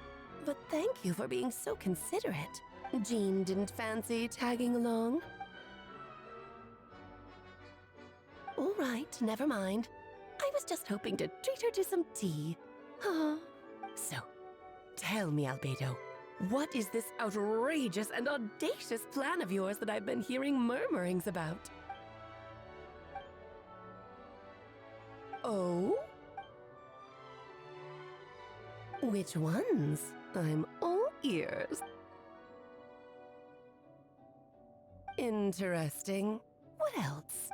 S15: But thank you for being so considerate. Jean didn't fancy tagging along? All right, never mind. I was just hoping to treat her to some tea. So, tell me, Albedo, what is this outrageous and audacious plan of yours that I've been hearing murmurings about? Oh? Which ones? I'm all ears. Interesting. What else?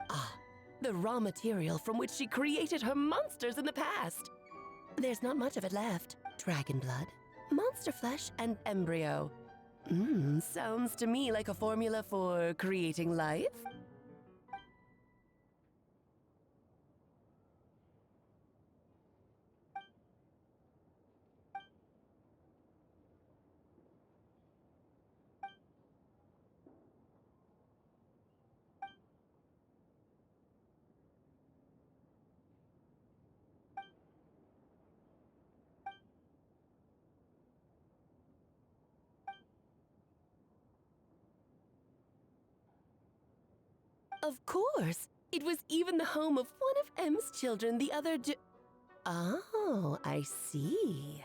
S15: Ah, the raw material from which she created her monsters in the past. There's not much of it left. Dragon blood, monster flesh, and embryo. Sounds to me like a formula for creating life. Of course! It was even the home of one of M's children the other day. Oh, I see.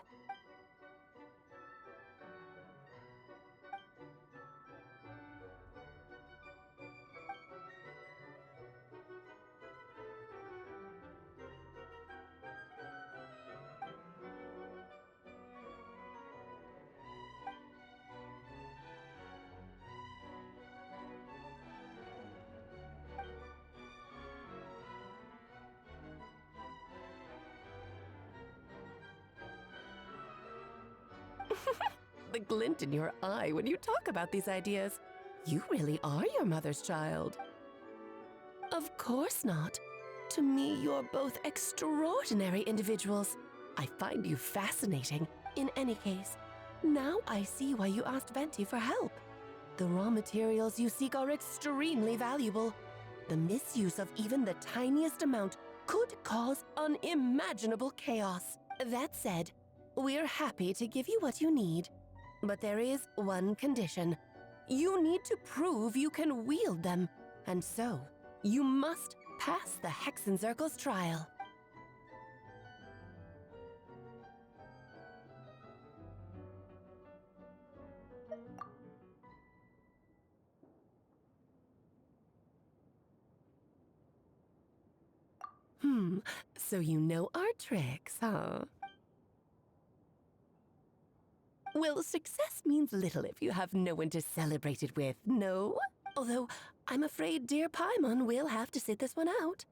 S15: The glint in your eye when you talk about these ideas. You really are your mother's child. Of course not. To me, you're both extraordinary individuals. I find you fascinating. In any case, now I see why you asked Venti for help. The raw materials you seek are extremely valuable. The misuse of even the tiniest amount could cause unimaginable chaos. That said, we're happy to give you what you need. But there is one condition. You need to prove you can wield them. And so, you must pass the Hexenzirkel's trial. So you know our tricks, huh? Well, success means little if you have no one to celebrate it with, no? Although, I'm afraid dear Paimon will have to sit this one out.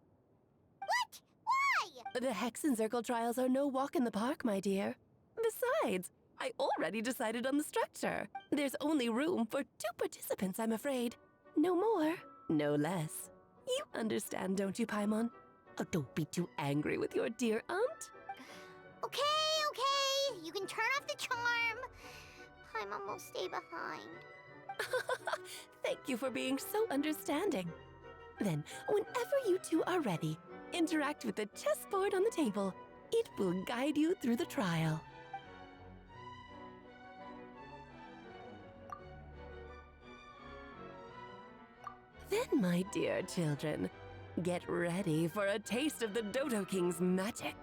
S1: What? Why?
S15: The Hexenzirkel trials are no walk in the park, my dear. Besides, I already decided on the structure. There's only room for 2 participants, I'm afraid. No more, no less. You understand, don't you, Paimon? Oh, don't be too angry with your dear aunt.
S1: Okay. You can turn off the charm. Paimon will stay behind.
S15: Thank you for being so understanding. Then, whenever you two are ready, interact with the chessboard on the table. It will guide you through the trial. Then, my dear children, get ready for a taste of the Dodo King's magic.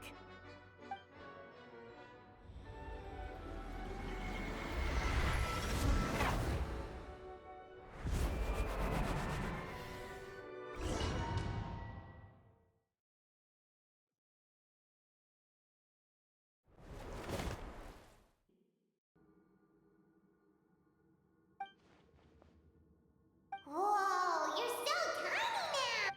S1: Whoa, you're so tiny now!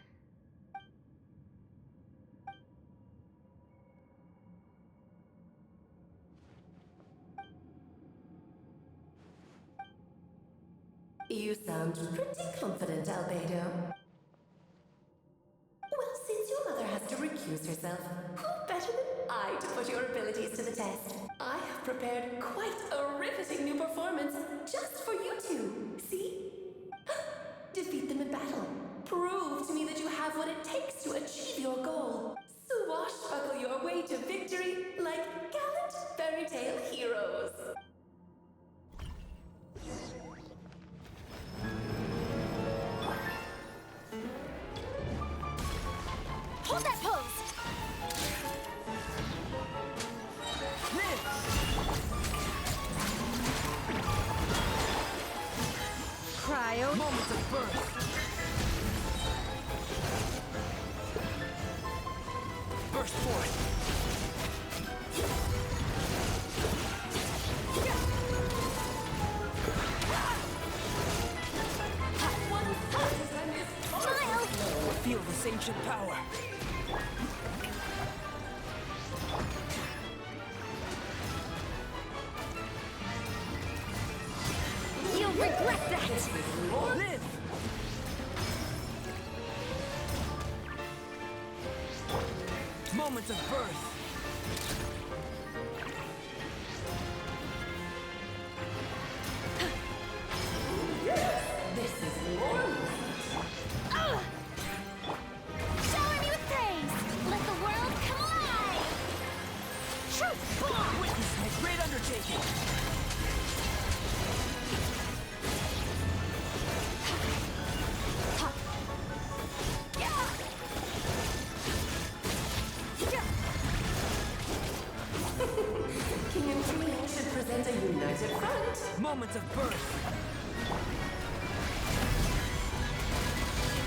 S15: You sound pretty confident, Albedo. Well, since your mother has to recuse herself, who better than I to put your abilities to the test? I have prepared quite a riveting new performance just for you two. See? Defeat them in battle. Prove to me that you have what it takes to achieve your goal. Swashbuckle your way to victory like gallant fairy tale heroes.
S2: Hold that pose! Cryo moments of birth. Burst forth.
S4: this ancient power.
S2: You'll regret that!
S4: Live! Moments of birth.
S2: This is more light. Shower me with praise! Let the world come alive! Truth bomb!
S4: Witness my great undertaking!
S15: King and Queen should present a united front.
S4: Moments of birth.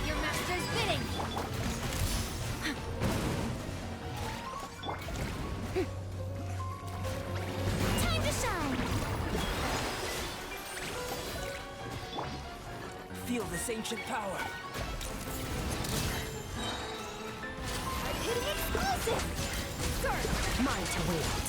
S2: Your master's bidding! Time to shine!
S4: Feel this ancient power.
S2: Hitting explosive!
S15: Mine to wield.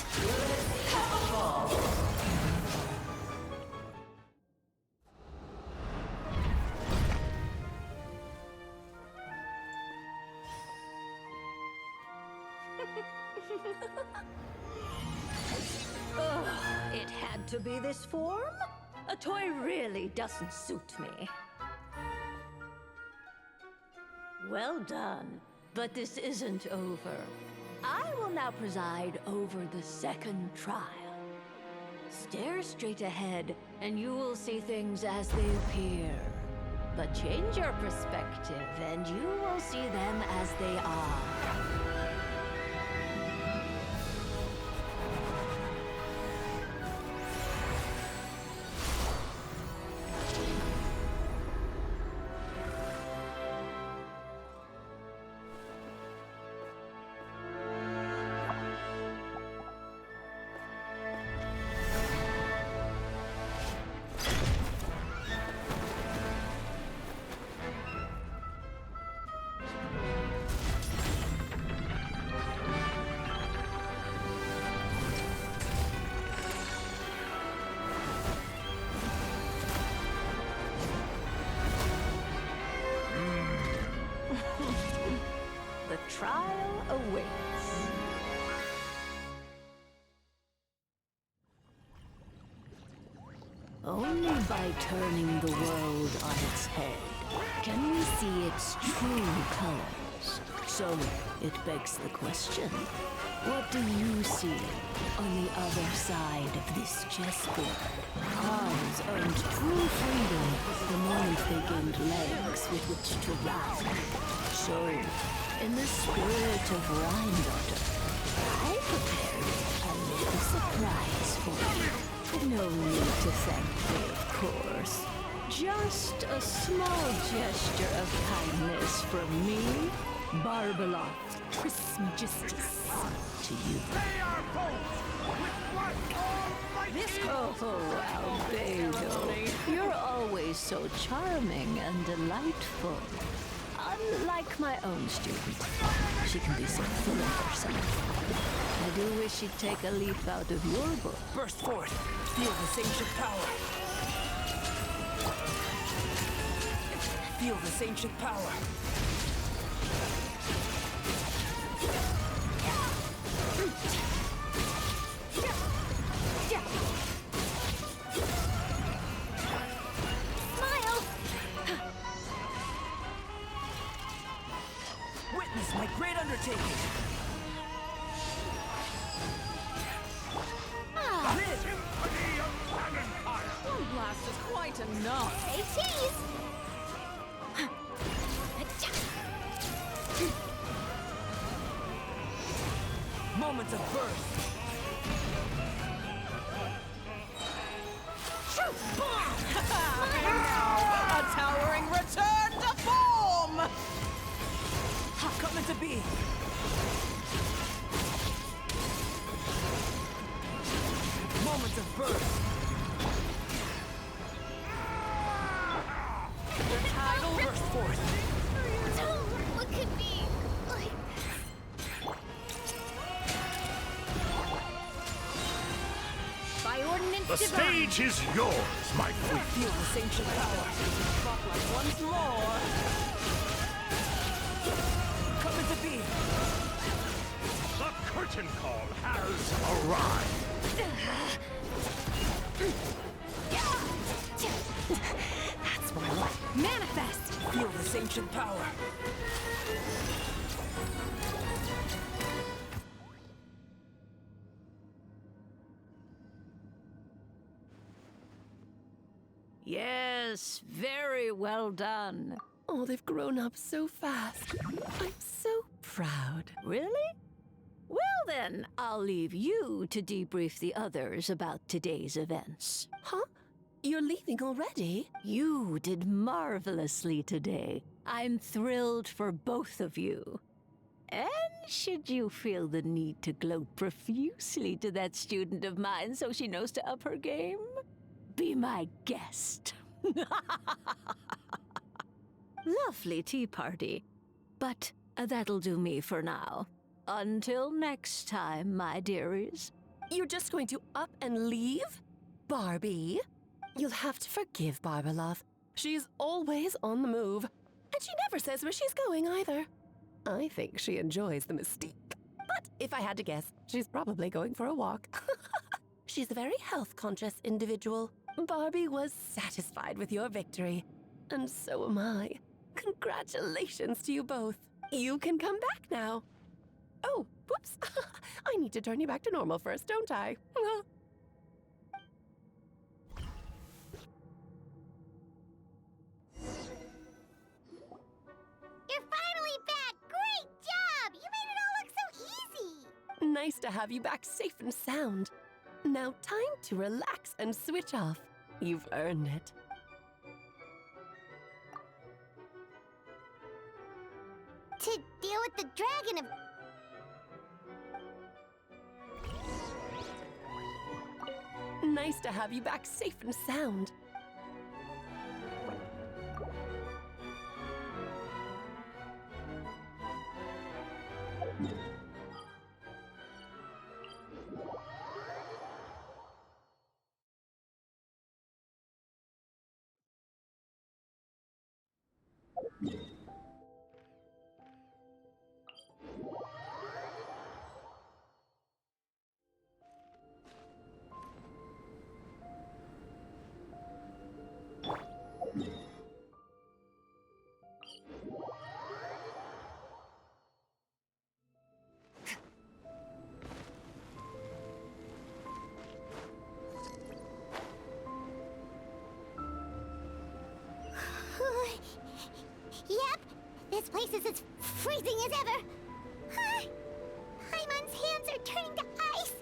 S20: Ugh, it had to be this form? A toy really doesn't suit me. Well done, but this isn't over. I will now preside over the second trial. Stare straight ahead, and you will see things as they appear. But change your perspective, and you will see them as they are. The trial awaits. Only by turning the world on its head can we see its true colors. So it begs the question, what do you see on the other side of this chessboard? Pawns earned true freedom the moment they gained legs with which to run. So, in the spirit of Rhine-daughter, I prepared a little surprise for you. No need to thank me, of course. Just a small gesture of kindness from me, Barbeloth Trismegistus, to you. Oh, Albedo, you're always so charming and delightful. Unlike my own student, she can be so full of herself. I do wish she'd take a leaf out of your book.
S4: Burst forth. Feel this ancient power. Feel this ancient power.
S2: Smile!
S4: Witness my great undertaking.
S17: One blast is quite enough.
S2: Hey, cheese!
S4: Moments of birth.
S2: Truth bomb!
S17: A towering return to form!
S4: Coming to be. Moments of birth.
S17: The tidal burst forth.
S2: Don't look
S1: could be like
S17: By ordinance
S9: The
S17: divine.
S9: stage is yours, my fleet.
S15: Feel this ancient power. Spotlight once more. Coming to be.
S9: The curtain call has arrived.
S17: That's more like manifest.
S15: Feel this ancient power.
S20: Yes, very well done.
S15: Oh, they've grown up so fast. I'm so proud.
S20: Really? Well then, I'll leave you to debrief the others about today's events.
S15: Huh? You're leaving already?
S20: You did marvelously today. I'm thrilled for both of you. And should you feel the need to gloat profusely to that student of mine so she knows to up her game, be my guest. Lovely tea party. But that'll do me for now. Until next time, my dearies.
S15: You're just going to up and leave? Barbie? You'll have to forgive Barbara, love. She's always on the move. And she never says where she's going either. I think she enjoys the mystique. But if I had to guess, she's probably going for a walk. She's a very health-conscious individual. Barbie was satisfied with your victory. And so am I. Congratulations to you both. You can come back now. Oh, whoops. I need to turn you back to normal first, don't I?
S1: You're finally back! Great job! You made it all look so easy!
S15: Nice to have you back safe and sound. Now time to relax and switch off. You've earned it.
S1: To deal with the dragon of...
S15: Nice to have you back safe and sound.
S1: Yep, this place is as freezing as ever. Paimon's hands are turning to ice.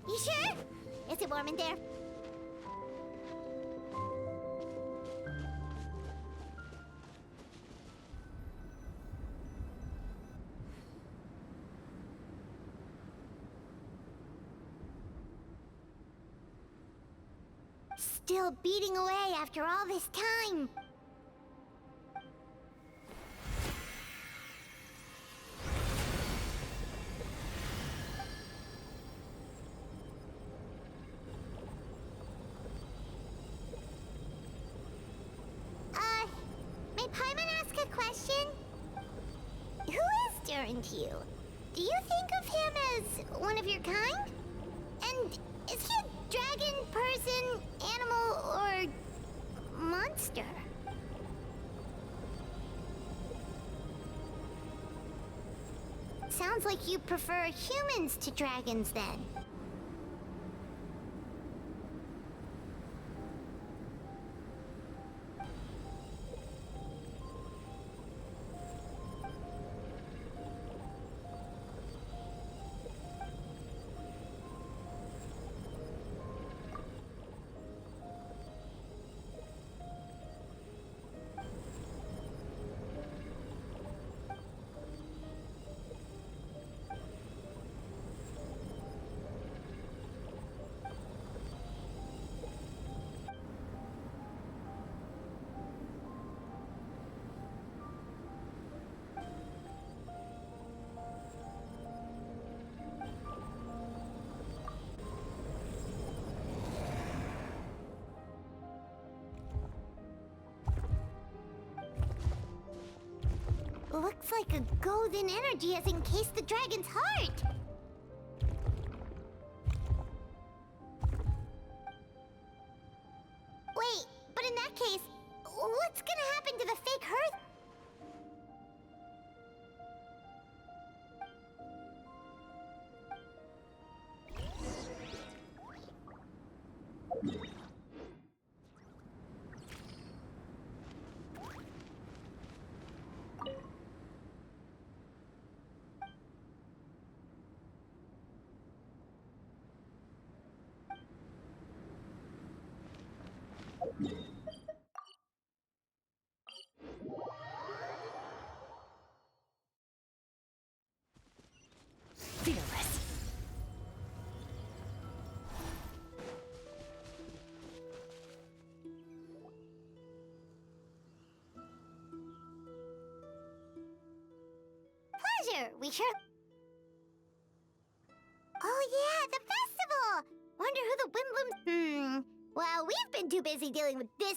S1: You sure? Is it warm in there? Still beating away after all this time. May Paimon ask a question? Who is Durin to you? Do you think of him as one of your kind? And is he a dragon, person, animal, or monster? Sounds like you prefer humans to dragons then. looks like a golden energy has encased the dragon's heart. Wait, but in that case, what's gonna happen to the fake hearth?
S2: Fearless.
S1: Pleasure, we sure... Oh yeah, the festival! Wonder who the Wimblums... Well, we've been too busy dealing with this...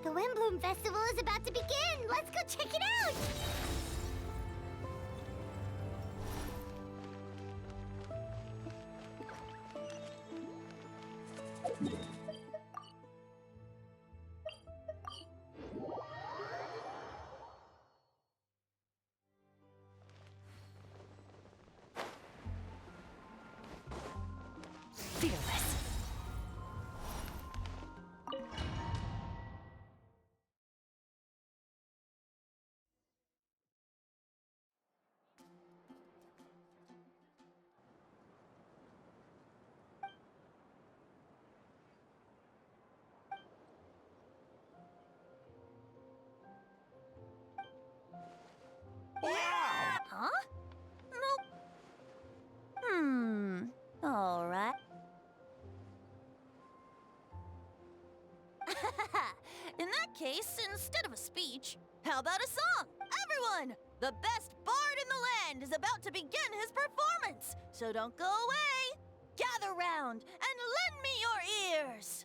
S1: The Windbloom Festival is about to begin! Let's go check it out!
S2: Fearless. Huh? Nope. All right. In that case, instead of a speech, how about a song? Everyone! The best bard in the land is about to begin his performance, so don't go away. Gather round and lend me your ears.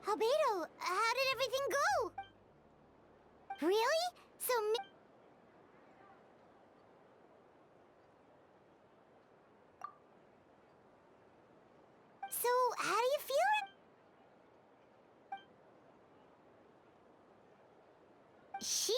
S1: Albedo, how did everything go? Really? So how do you feel? She?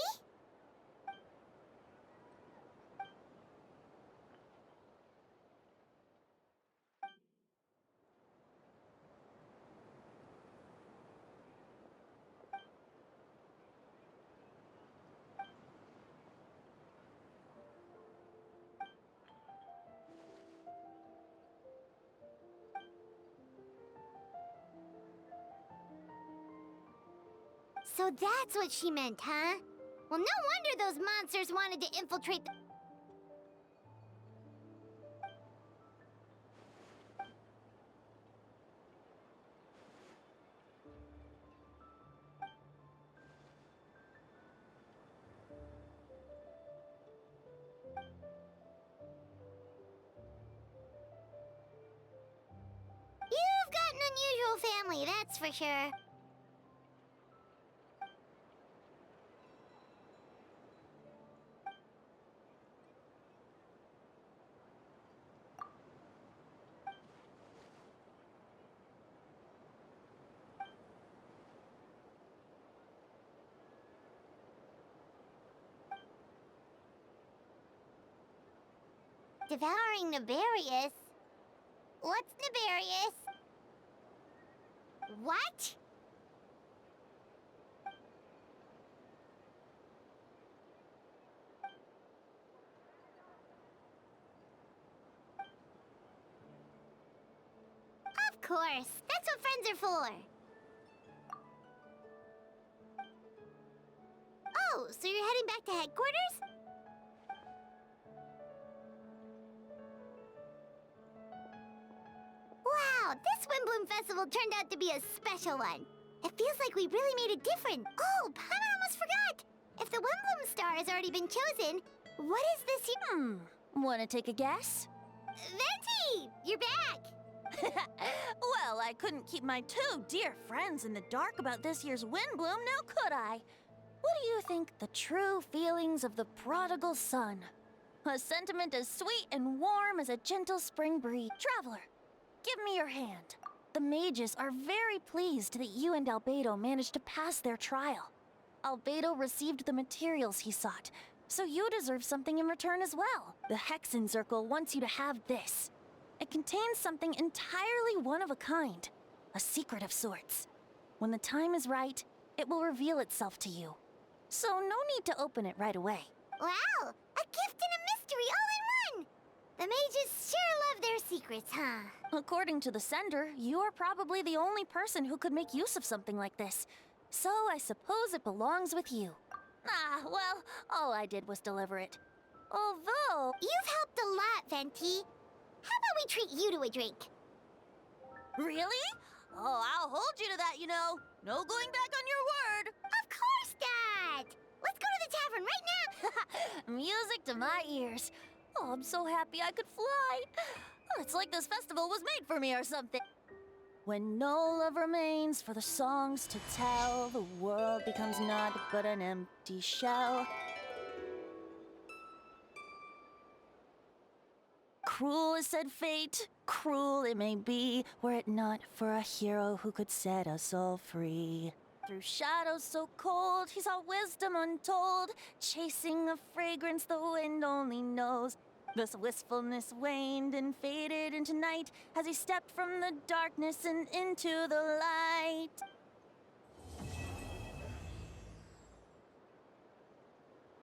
S1: So that's what she meant, huh? Well, no wonder those monsters wanted to infiltrate the... You've got an unusual family, that's for sure. Devouring Nefarious? What's Nefarious? What? Of course, that's what friends are for. Oh, so you're heading back to headquarters? Wow, this Windbloom Festival turned out to be a special one. It feels like we really made a difference. Oh, Paimon almost forgot! If the Windbloom star has already been chosen, what is this year?
S2: Wanna take a guess?
S1: Venti! You're back!
S2: Well, I couldn't keep my two dear friends in the dark about this year's Windbloom, now could I? What do you think the true feelings of the prodigal son? A sentiment as sweet and warm as a gentle spring breeze. Traveler, give me your hand. The mages are very pleased that you and Albedo managed to pass their trial. Albedo received the materials he sought, so you deserve something in return as well. The Hexen Circle wants you to have this. It contains something entirely one of a kind, a secret of sorts. When the time is right, it will reveal itself to you. So no need to open it right away.
S1: Wow, a gift and a mystery all in one! The mages sure love their secrets, huh?
S2: According to the sender, you are probably the only person who could make use of something like this. So I suppose it belongs with you. Ah, well, all I did was deliver it. Although...
S1: You've helped a lot, Venti. How about we treat you to a drink?
S2: Really? Oh, I'll hold you to that, you know. No going back on your word.
S1: Of course, Dad! Let's go to the tavern right now!
S2: Music to my ears. Oh, I'm so happy I could fly. It's like this festival was made for me or something. When no love remains for the songs to tell, the world becomes naught but an empty shell. Cruel is said fate, cruel it may be, were it not for a hero who could set us all free. Through shadows so cold, he saw wisdom untold, chasing a fragrance the wind only knows. This wistfulness waned and faded into night as he stepped from the darkness and into the light.